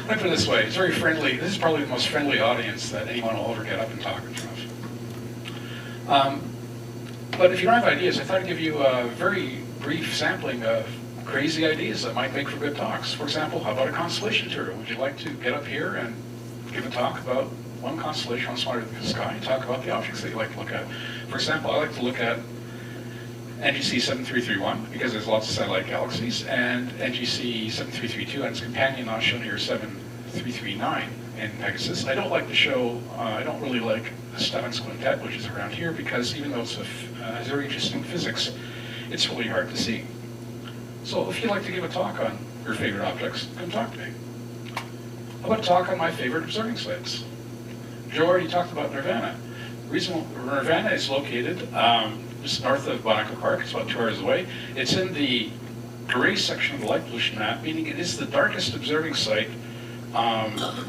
let me put it this way, it's very friendly. This is probably the most friendly audience that anyone will ever get up and talk in front of. But if you don't have ideas, I thought I'd give you a very brief sampling of crazy ideas that might make for good talks. For example, how about a constellation tour? Would you like to get up here and give a talk about one constellation, one smaller than the sky, and talk about the objects that you like to look at? For example, I like to look at NGC 7331 because there's lots of satellite galaxies, and NGC 7332 and its companion, not shown here, 7339 in Pegasus. I don't like to show, I don't really like the Stebbins Quintet, which is around here, because even though it's has very interesting physics, it's really hard to see. So if you'd like to give a talk on your favorite objects, come talk to me. How about a talk on my favorite observing sites? Joe already talked about Nirvana. The reason Nirvana is located just north of Bonaco Park, it's about 2 hours away. It's in the gray section of the light pollution map, meaning it is the darkest observing site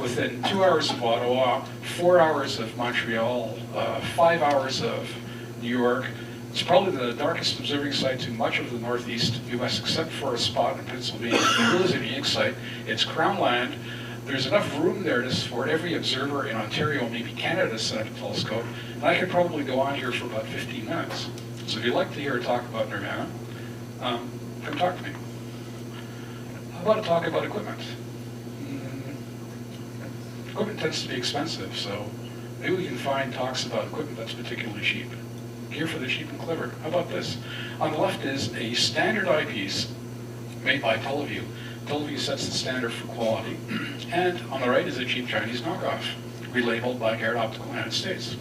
within 2 hours of Ottawa, 4 hours of Montreal, 5 hours of New York. It's probably the darkest observing site to much of the northeast U.S. except for a spot in Pennsylvania. It really is a unique site. It's crown land. There's enough room there for every observer in Ontario, maybe Canada, to set up a telescope. And I could probably go on here for about 15 minutes. So if you'd like to hear a talk about Nirvana, come talk to me. How about a talk about equipment? Equipment tends to be expensive, so maybe we can find talks about equipment that's particularly cheap. Gear for the cheap and clever. How about this? On the left is a standard eyepiece made by Teleview. Teleview sets the standard for quality. And on the right is a cheap Chinese knockoff, relabeled by Garrett Optical United States.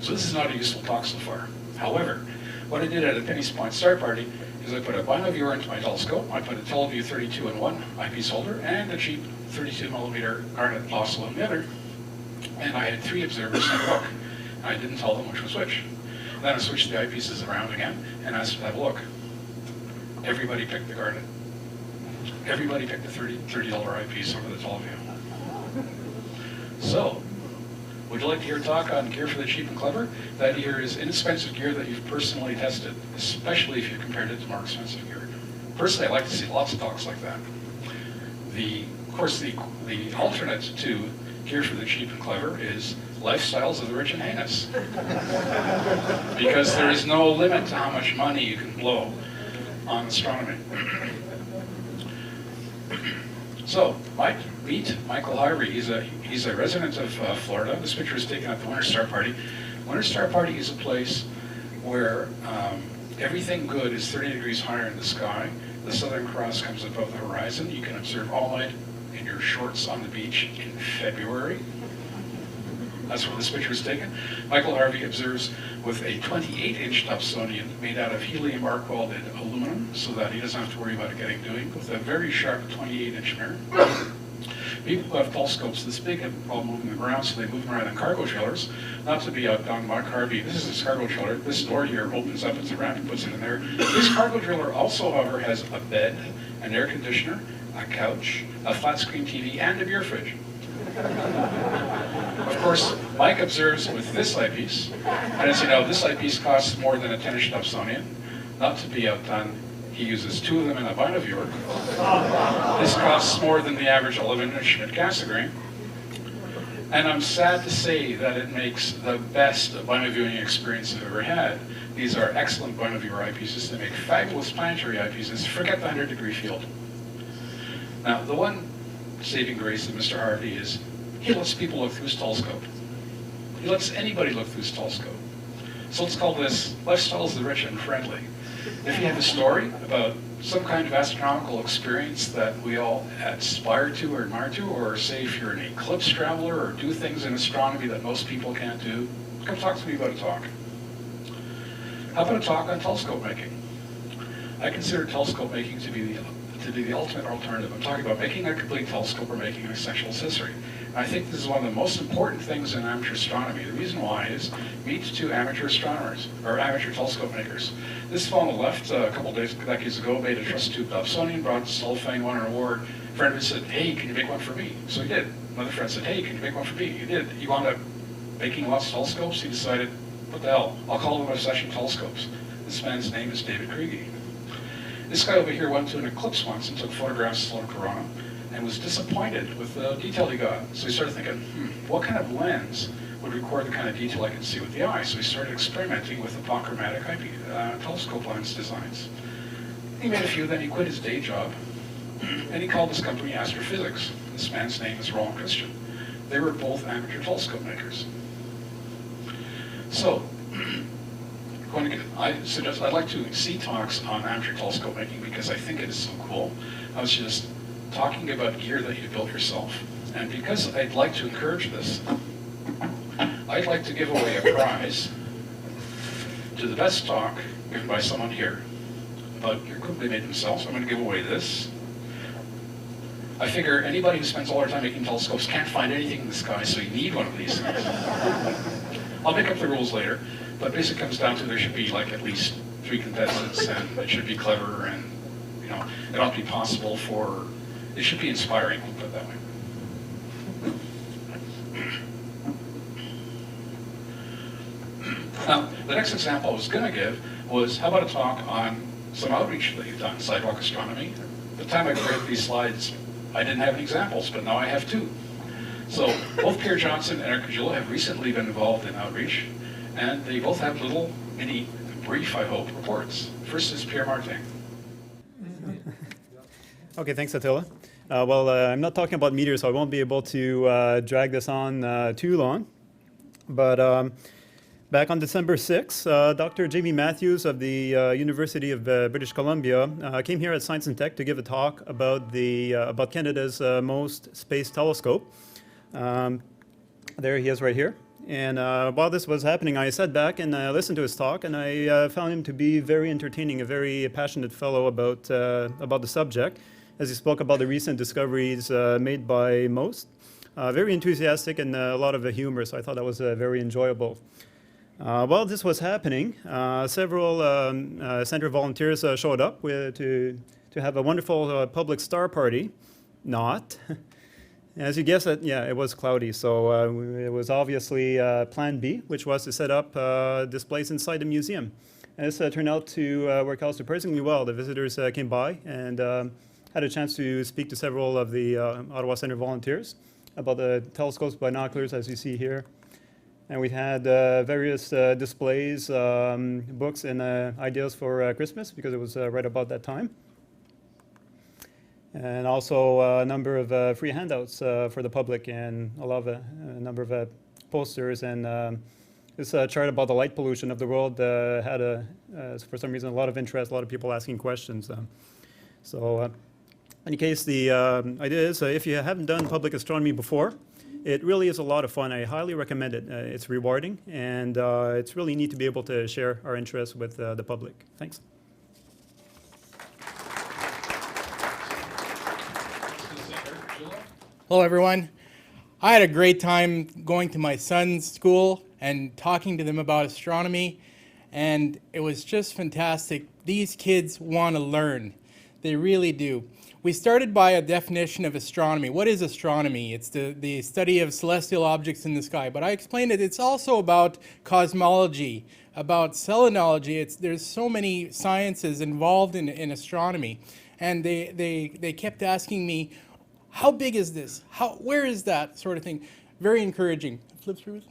So this is not a useful talk so far. However, what I did at a Penny's Point Star Party is I put a binoviewer into my telescope, I put a Teleview 32-in-1 eyepiece holder, and a cheap 32mm garnet oscilloscope in the other, and I had 3 observers in a look. And I didn't tell them which was which. Then I switched the eyepieces around again and asked to have a look. Everybody picked the garnet. Everybody picked the $30 eyepiece over the Teleview. So, would you like to hear a talk on gear for the cheap and clever? That here is inexpensive gear that you've personally tested, especially if you compared it to more expensive gear. Personally, I like to see lots of talks like that. Of course, the alternate to gear for the cheap and clever is lifestyles of the rich and heinous. Because there is no limit to how much money you can blow on astronomy. So, meet Michael Harvey. He's a resident of Florida. This picture is taken at the Winter Star Party. Winter Star Party is a place where everything good is 30 degrees higher in the sky. The Southern Cross comes above the horizon. You can observe all night in your shorts on the beach in February. That's where this picture is taken. Michael Harvey observes with a 28-inch Dobsonian made out of helium arc welded aluminum so that he doesn't have to worry about it getting dinged, with a very sharp 28-inch mirror. People who have telescopes this big have a problem moving them around, so they move them around in cargo trailers. Not to be outdone, Mark Harvey, this is his cargo trailer. This door here opens up, it's a ramp, he puts it in there. This cargo trailer also, however, has a bed, an air conditioner, a couch, a flat screen TV, and a beer fridge. Of course, Mike observes with this eyepiece, and as you know, this eyepiece costs more than a 10-inch Dobsonian. Not to be outdone, he uses 2 of them in a binoviewer. This costs more than the average 11-inch at Cassegrain. And I'm sad to say that it makes the best binoviewing experience I've ever had. These are excellent binoviewer eyepieces. They make fabulous planetary eyepieces. Forget the 100-degree field. Now, the one saving grace of Mr. Harvey is he lets people look through his telescope. He lets anybody look through his telescope. So let's call this Lifestyles of the Rich and Friendly. If you have a story about some kind of astronomical experience that we all aspire to or admire to, or say if you're an eclipse traveler or do things in astronomy that most people can't do, come talk to me about a talk. How about a talk on telescope making? I consider telescope making to be the to do the ultimate alternative. I'm talking about making a complete telescope or making an essential accessory. And I think this is one of the most important things in amateur astronomy. The reason why is meet two amateur astronomers, or amateur telescope makers. This fellow on the left, a couple decades ago, made a trust tube Dobsonian, brought cellophane, won an award. A friend of his said, hey, can you make one for me? So he did. Another friend said, hey, can you make one for me? He did. He wound up making lots of telescopes. He decided, what the hell, I'll call them accession telescopes. This man's name is David Kriege. This guy over here went to an eclipse once and took photographs of Sloan Corona and was disappointed with the detail he got. So he started thinking, what kind of lens would record the kind of detail I could see with the eye? So he started experimenting with apochromatic telescope lens designs. He made a few, then he quit his day job, and he called this company Astrophysics. This man's name is Roland Christian. They were both amateur telescope makers. So, I'd like to see talks on amateur telescope making because I think it is so cool. I was just talking about gear that you built yourself. And because I'd like to encourage this, I'd like to give away a prize to the best talk given by someone here about gear they made themselves. I'm going to give away this. I figure anybody who spends all their time making telescopes can't find anything in the sky, so you need one of these things. I'll make up the rules later, but basically it comes down to there should be like at least 3 contestants, and it should be clever, and it ought to be possible for, it should be inspiring, we'll put it that way. Now, the next example I was going to give was, how about a talk on some outreach that you've done, sidewalk astronomy. The time I created these slides, I didn't have any examples, but now I have 2. So both Pierre Johnson and Eric Mcculloch have recently been involved in outreach, and they both have little, mini, brief, I hope, reports. First is Pierre Martin.
Okay, thanks, Attila. I'm not talking about meteors, so I won't be able to drag this on too long. But back on December 6th, Dr. Jamie Matthews of the University of British Columbia came here at Science and Tech to give a talk about about Canada's most space telescope. There he is right here. And while this was happening, I sat back and listened to his talk, and I found him to be very entertaining, a very passionate fellow about the subject, as he spoke about the recent discoveries made by MOST. Very enthusiastic and a lot of humor, so I thought that was very enjoyable. While this was happening, several center volunteers showed up to have a wonderful public star party. Not. As you guessed, it was cloudy, so it was obviously Plan B, which was to set up displays inside the museum. And this turned out to work out surprisingly well. The visitors came by and had a chance to speak to several of the Ottawa Center volunteers about the telescopes, binoculars, as you see here. And we had various displays, books, and ideas for Christmas, because it was right about that time. And also a number of free handouts for the public, and a number of posters. And this chart about the light pollution of the world had, for some reason, a lot of interest, a lot of people asking questions. In any case, the idea is, if you haven't done public astronomy before, it really is a lot of fun. I highly recommend it. It's rewarding, and it's really neat to be able to share our interests with the public. Thanks.
Hello, everyone. I had a great time going to my son's school and talking to them about astronomy, and it was just fantastic. These kids want to learn. They really do. We started by a definition of astronomy. What is astronomy? It's the study of celestial objects in the sky. But I explained it's also about cosmology, about selenology. There's so many sciences involved in astronomy. And they kept asking me, how big is this? Where is that? Sort of thing. Very encouraging. Flip through it.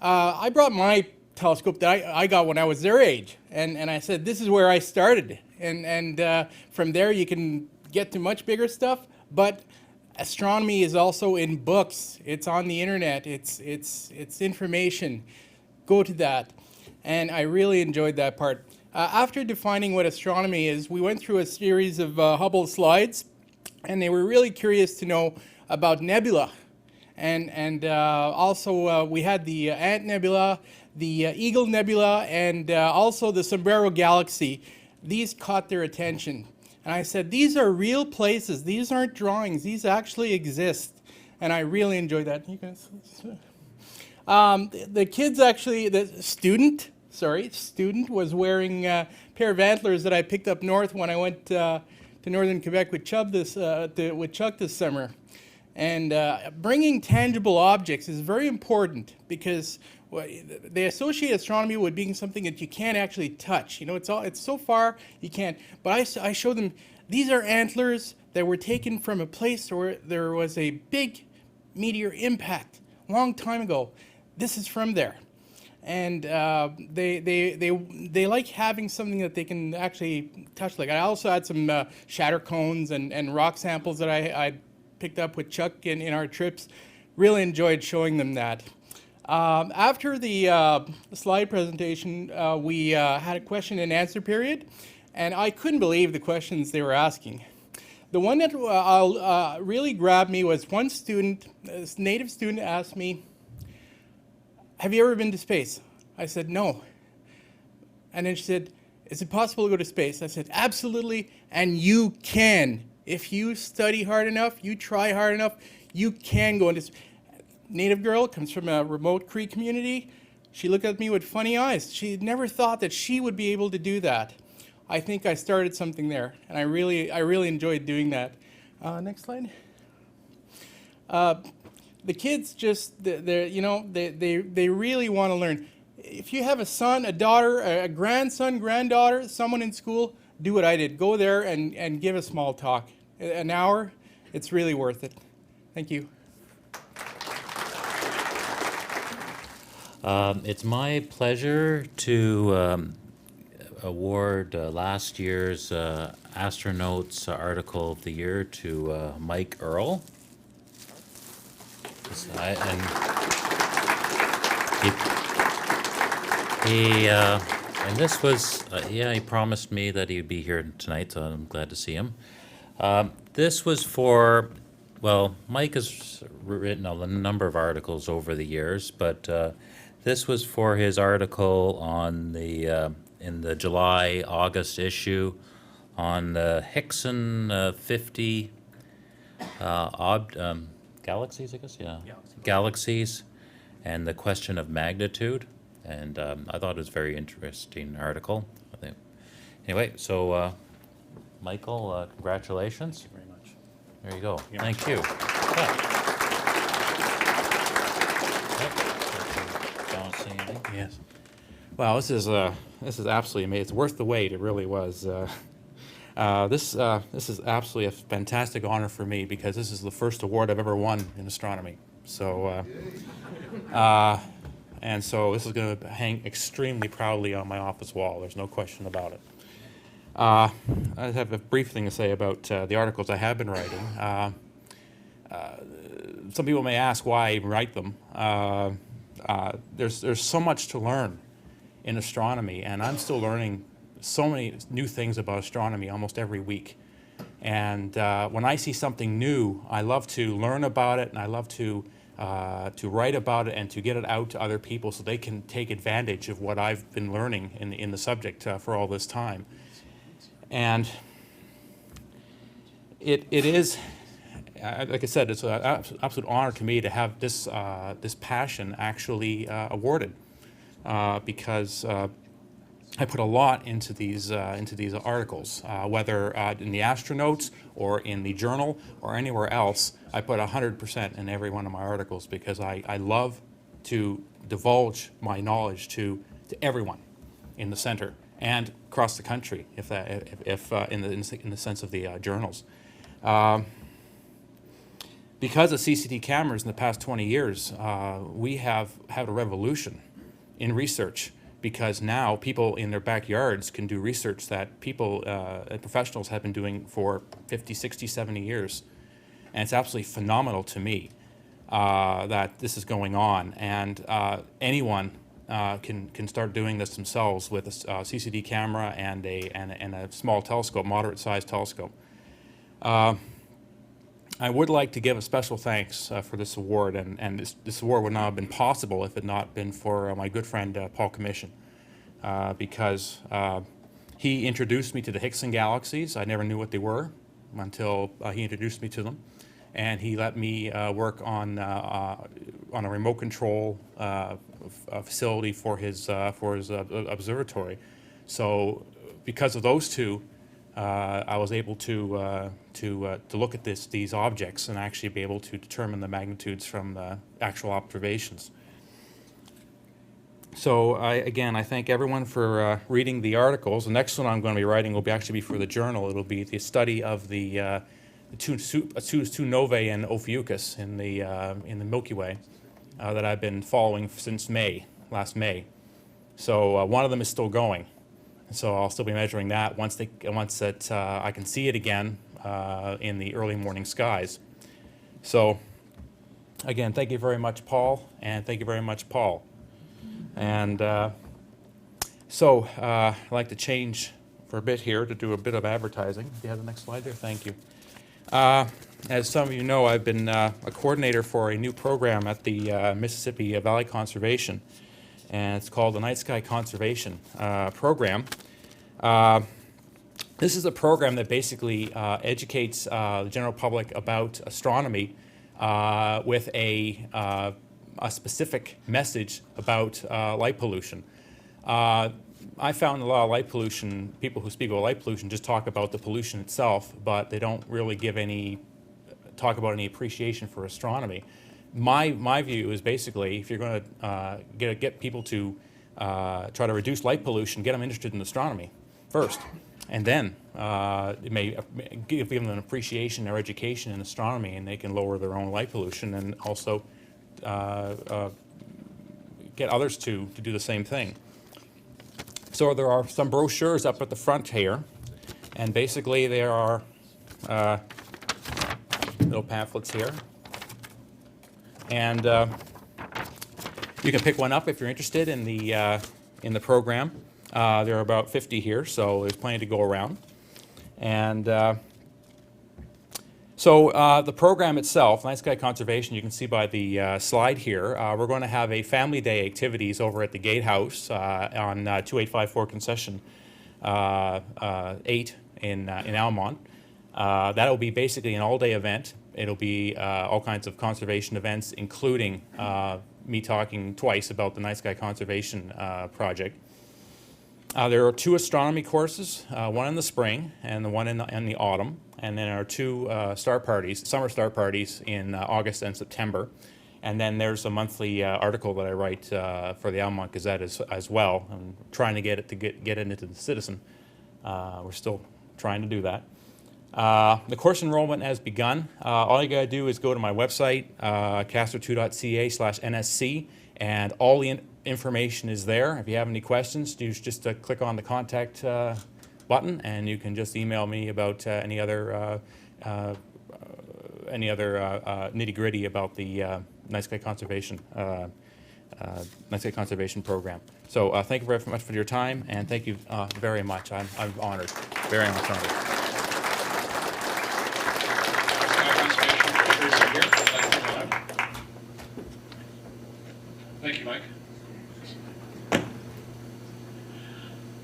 I brought my telescope that I got when I was their age. And I said, this is where I started. And from there you can get to much bigger stuff. But astronomy is also in books. It's on the internet. It's information. Go to that. And I really enjoyed that part. After defining what astronomy is, we went through a series of Hubble slides. And they were really curious to know about nebula. And also we had the Ant Nebula, the Eagle Nebula, and also the Sombrero Galaxy. These caught their attention. And I said, these are real places. These aren't drawings. These actually exist. And I really enjoyed that. You guys, the kids actually, the student was wearing a pair of antlers that I picked up north when I went to northern Quebec with Chuck this summer. And bringing tangible objects is very important because they associate astronomy with being something that you can't actually touch. You know, it's so far you can't. But I showed them these are antlers that were taken from a place where there was a big meteor impact a long time ago. This is from there. And they like having something that they can actually touch. Like I also had some shatter cones and rock samples that I picked up with Chuck in our trips. Really enjoyed showing them that. After the slide presentation, we had a question and answer period, and I couldn't believe the questions they were asking. The one that really grabbed me was one student, this native student, asked me, "Have you ever been to space?" I said, "No." And then she said, "Is it possible to go to space?" I said, "Absolutely, and you can. If you study hard enough, you try hard enough, you can go into space." Native girl, comes from a remote Cree community. She looked at me with funny eyes. She never thought that she would be able to do that. I think I started something there, and I really enjoyed doing that. Next slide. The kids just, they really want to learn. If you have a son, a daughter, a grandson, granddaughter, someone in school, do what I did. Go there and give a small talk. An hour, it's really worth it. Thank you.
It's my pleasure to award last year's Astronauts Article of the Year to Mike Earl. And this was, he promised me that he'd be here tonight, so I'm glad to see him. This was for, well, Mike has written a number of articles over the years, but this was for his article on the in the July-August issue on the Hickson 50 galaxies, I guess, yeah. Galaxies, and the question of magnitude. And I thought it was a very interesting article. Anyway, so Michael, congratulations.
Thank you very much.
There you go.
Yeah.
Thank you.
Yes. Wow, this is absolutely amazing. It's worth the wait. It really was. This is absolutely a fantastic honor for me because this is the first award I've ever won in astronomy. So, and so this is going to hang extremely proudly on my office wall. There's no question about it. I have a brief thing to say about the articles I have been writing. Some people may ask why I even write them. There's so much to learn in astronomy, and I'm still learning so many new things about astronomy almost every week. And when I see something new, I love to learn about it, and I love to write about it and to get it out to other people so they can take advantage of what I've been learning in the subject for all this time. And it is, like I said, it's an absolute honor to me to have this this passion actually awarded because I put a lot into these articles, whether in the Astronauts or in the journal or anywhere else. I put 100% in every one of my articles because I love to divulge my knowledge to everyone in the center and across the country, if in the sense of the journals. Because of CCD cameras in the past 20 years, we have had a revolution in research. Because now people in their backyards can do research that people, professionals have been doing for 50, 60, 70 years. And it's absolutely phenomenal to me that this is going on. And anyone can start doing this themselves with a CCD camera and a small telescope, moderate-sized telescope. I would like to give a special thanks for this award, and this award would not have been possible if it had not been for my good friend Paul Commission, because He introduced me to the Hickson galaxies. I never knew what they were until he introduced me to them. And he let me work on a remote control facility for his observatory. So because of those two, I was able to look at these objects and actually be able to determine the magnitudes from the actual observations. So again, I thank everyone for reading the articles. The next one I'm going to be writing will actually be for the journal. It'll be the study of the two novae in Ophiuchus in the Milky Way that I've been following since last May. So one of them is still going. So I'll still be measuring that once I can see it again in the early morning skies. So again, thank you very much, Paul, and thank you very much, Paul. And so I'd like to change for a bit here to do a bit of advertising. Do you have the next slide there? Thank you. As some of you know, I've been a coordinator for a new program at the Mississippi Valley Conservation, and it's called the Night Sky Conservation Program. This is a program that basically educates the general public about astronomy with a specific message about light pollution. I found a lot of light pollution, people who speak about light pollution just talk about the pollution itself, but they don't really talk about any appreciation for astronomy. My view is basically, if you're going to get people to try to reduce light pollution, get them interested in astronomy first, and then it may give them an appreciation or education in astronomy, and they can lower their own light pollution and also get others to do the same thing. So there are some brochures up at the front here, and basically there are little pamphlets here. And you can pick one up if you're interested in the program. There are about 50 here, so there's plenty to go around. And so the program itself, Night Sky Conservation, you can see by the slide here, we're going to have a family day activities over at the Gatehouse on 2854 Concession 8 in Almont. That will be basically an all-day event. It'll be all kinds of conservation events, including me talking twice about the Night Sky Conservation project. There are 2 astronomy courses, one in the spring and the one in the autumn, and then there are 2 summer star parties in August and September. And then there's a monthly article that I write for the Almont Gazette as well. I'm trying to get it into the Citizen. We're still trying to do that. The course enrollment has begun. All you got to do is go to my website, castor2.ca/NSC, and all the information is there. If you have any questions, just click on the contact button, and you can just email me about any other nitty-gritty about the Night Sky Conservation Program. So thank you very much for your time, and thank you very much. I'm honored, very much honored.
Thank you, Mike.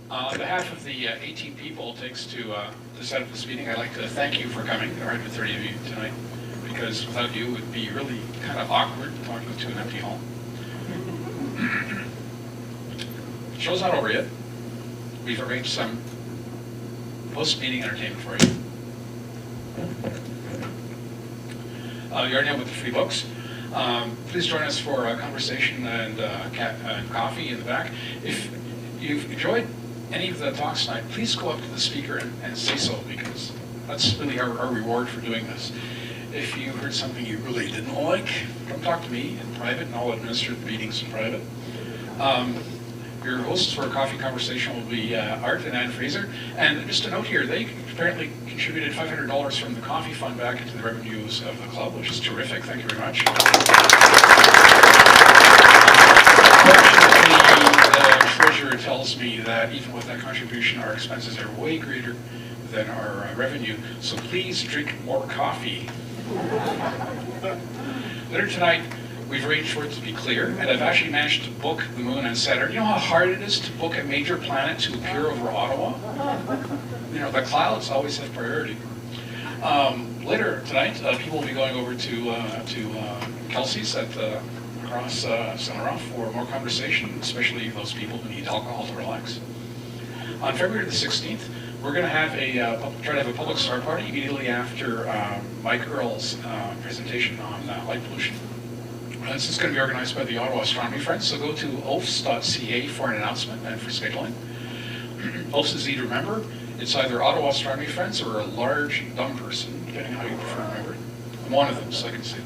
On behalf of the 18 people it takes to set up this meeting, I'd like to thank you for coming. There aren't 30 of you tonight, because without you it would be really kind of awkward talking to an empty hall. The show's not over yet. We've arranged some post-meeting entertainment for you. You already know about the free books. Please join us for a conversation and coffee in the back. If you've enjoyed any of the talks tonight, please go up to the speaker and say so, because that's really our reward for doing this. If you heard something you really didn't like, come talk to me in private, and I'll administer the meetings in private. Your hosts for a coffee conversation will be Art and Ann Fraser. And just a note here, they apparently contributed $500 from the coffee fund back into the revenues of the club, which is terrific. Thank you very much. Unfortunately, the treasurer tells me that even with that contribution, our expenses are way greater than our revenue. So please drink more coffee. Later tonight, We've arranged for it to be clear, and I've actually managed to book the moon and Saturn. You know how hard it is to book a major planet to appear over Ottawa? You know, the clouds always have priority. Later tonight, people will be going over to Kelsey's across Sonora for more conversation, especially those people who need alcohol to relax. On February the 16th, we're going to have try to have a public star party immediately after Mike Earle's presentation on light pollution. This is going to be organized by the Ottawa Astronomy Friends, so go to oafs.ca for an announcement and for scheduling. OAFS is easy to remember. It's either Ottawa Astronomy Friends or a large dumb person, depending on how you prefer to remember it. I'm one of them, so I can say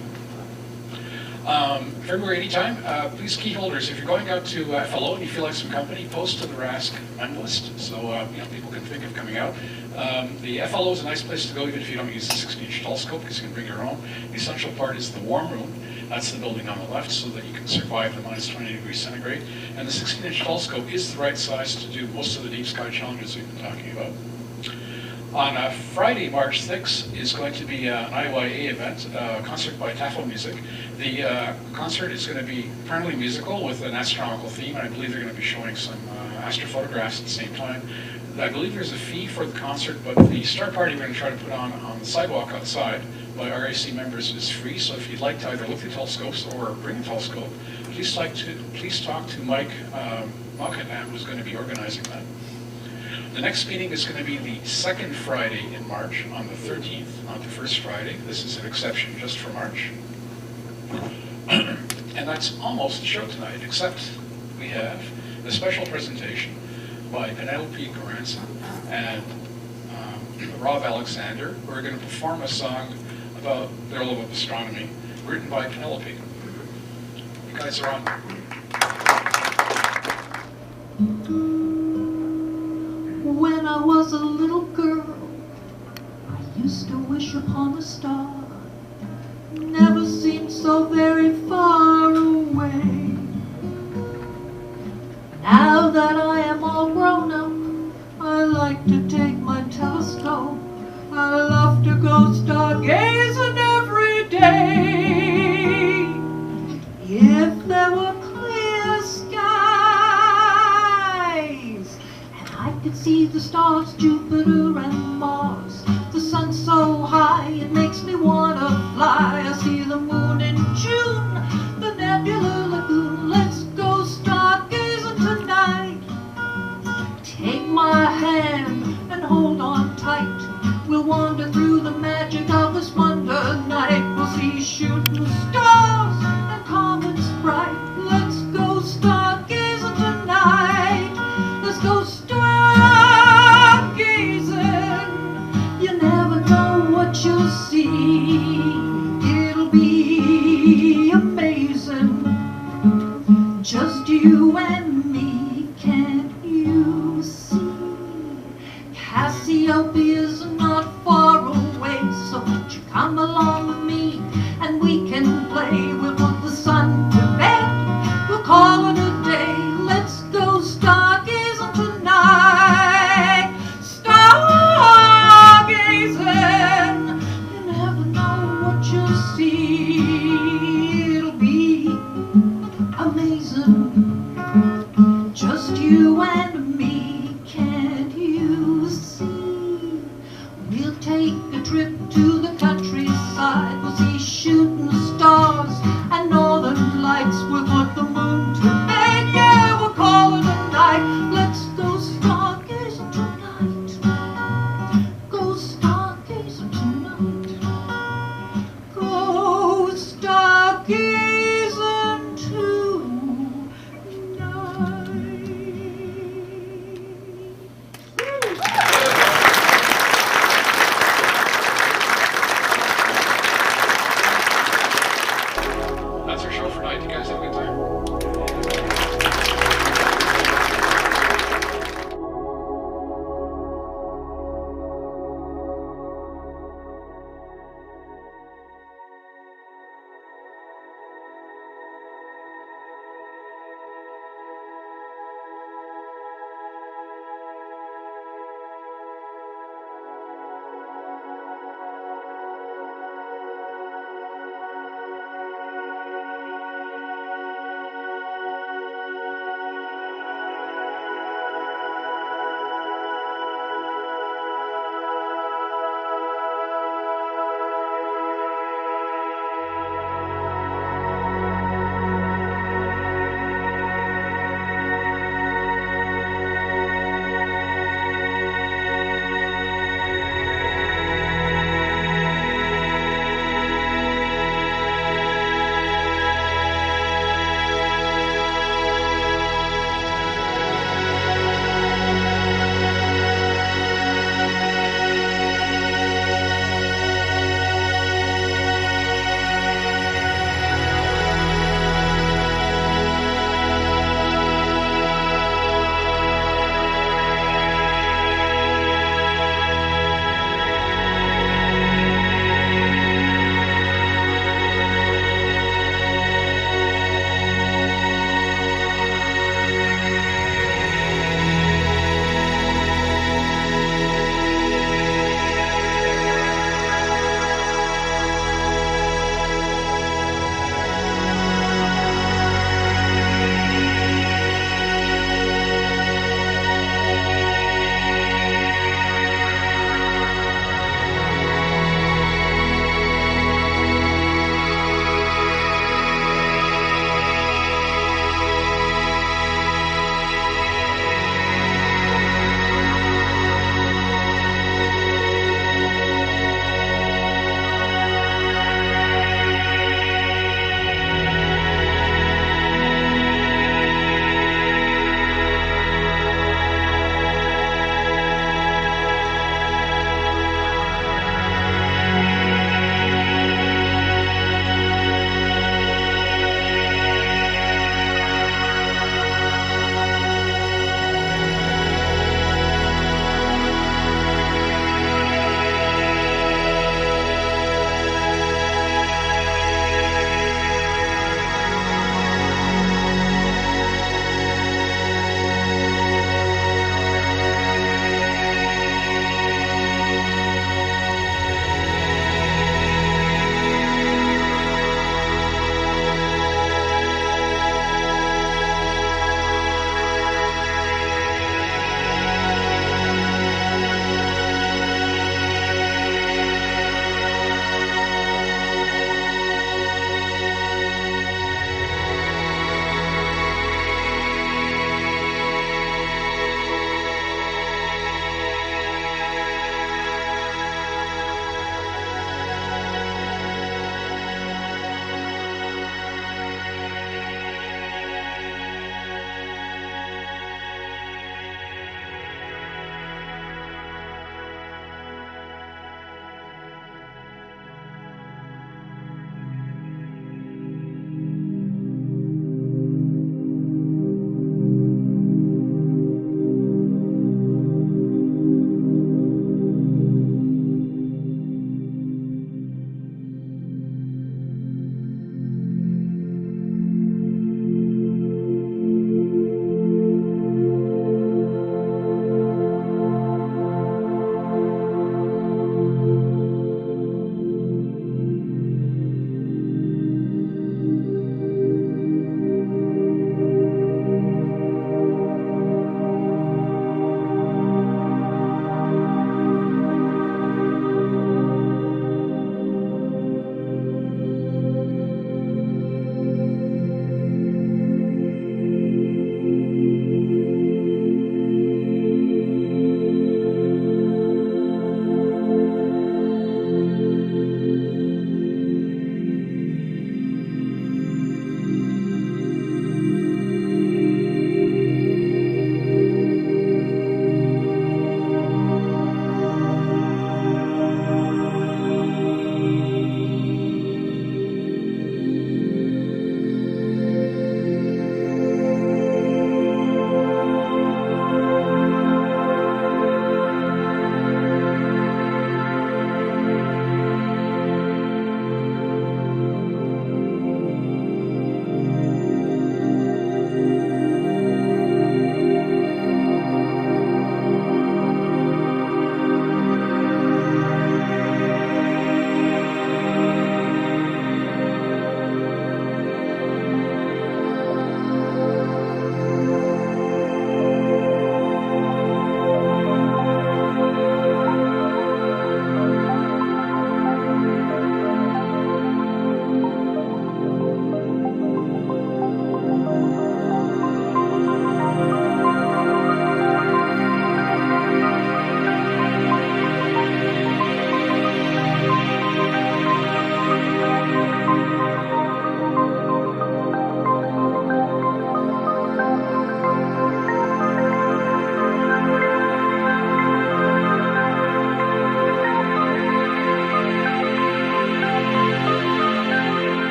that. February anytime, please key holders, if you're going out to FLO and you feel like some company, post to the RASC mem list so people can think of coming out. The FLO is a nice place to go even if you don't use the 16-inch telescope because you can bring your own. The essential part is the warm room. That's the building on the left so that you can survive the minus 20 degrees centigrade. And the 16-inch telescope is the right size to do most of the deep sky challenges we've been talking about. On Friday, March 6th, is going to be an IYA event, a concert by Tefl Music. The concert is going to be primarily musical with an astronomical theme, and I believe they're going to be showing some astrophotographs at the same time. I believe there's a fee for the concert, but the star party we're going to try to put on the sidewalk outside by RAC members is free, so if you'd like to either look at telescopes or bring a telescope, please talk to Mike Moghadam, who's going to be organizing that. The next meeting is going to be the second Friday in March on the 13th, not the first Friday. This is an exception just for March. And that's almost the show tonight, except we have a special presentation by Penelope Goranson and Rob Alexander, who are going to perform a song about their love of astronomy, written by Penelope. You guys are on.
When I was a little girl, I used to wish upon a star. Never seemed so very far away. Now that I am all grown up, I like to take my telescope. I love to go stargazing every day. If there were clear skies, and I could see the stars, Jupiter and Mars, the sun so high it makes me wanna fly. I see the moon in June, the Nebula lagoon. Let's go stargazing tonight. Take my hand and hold on tight. We'll wander through the magic of this wonder night. We'll see shooting stars and comets bright. Let's go stargazing tonight. Let's go stargazing. You never know what you'll see. It'll be amazing. Just you and me, can't you see? Cassiopeia's not far away, so won't you come along with me and we can play. We'll put the sun to bed, we'll call it a day. Let's go stargazing tonight. Stargazing, you never know what you'll see. It'll be amazing. Just you and me, can't you see? We'll take a trip to the country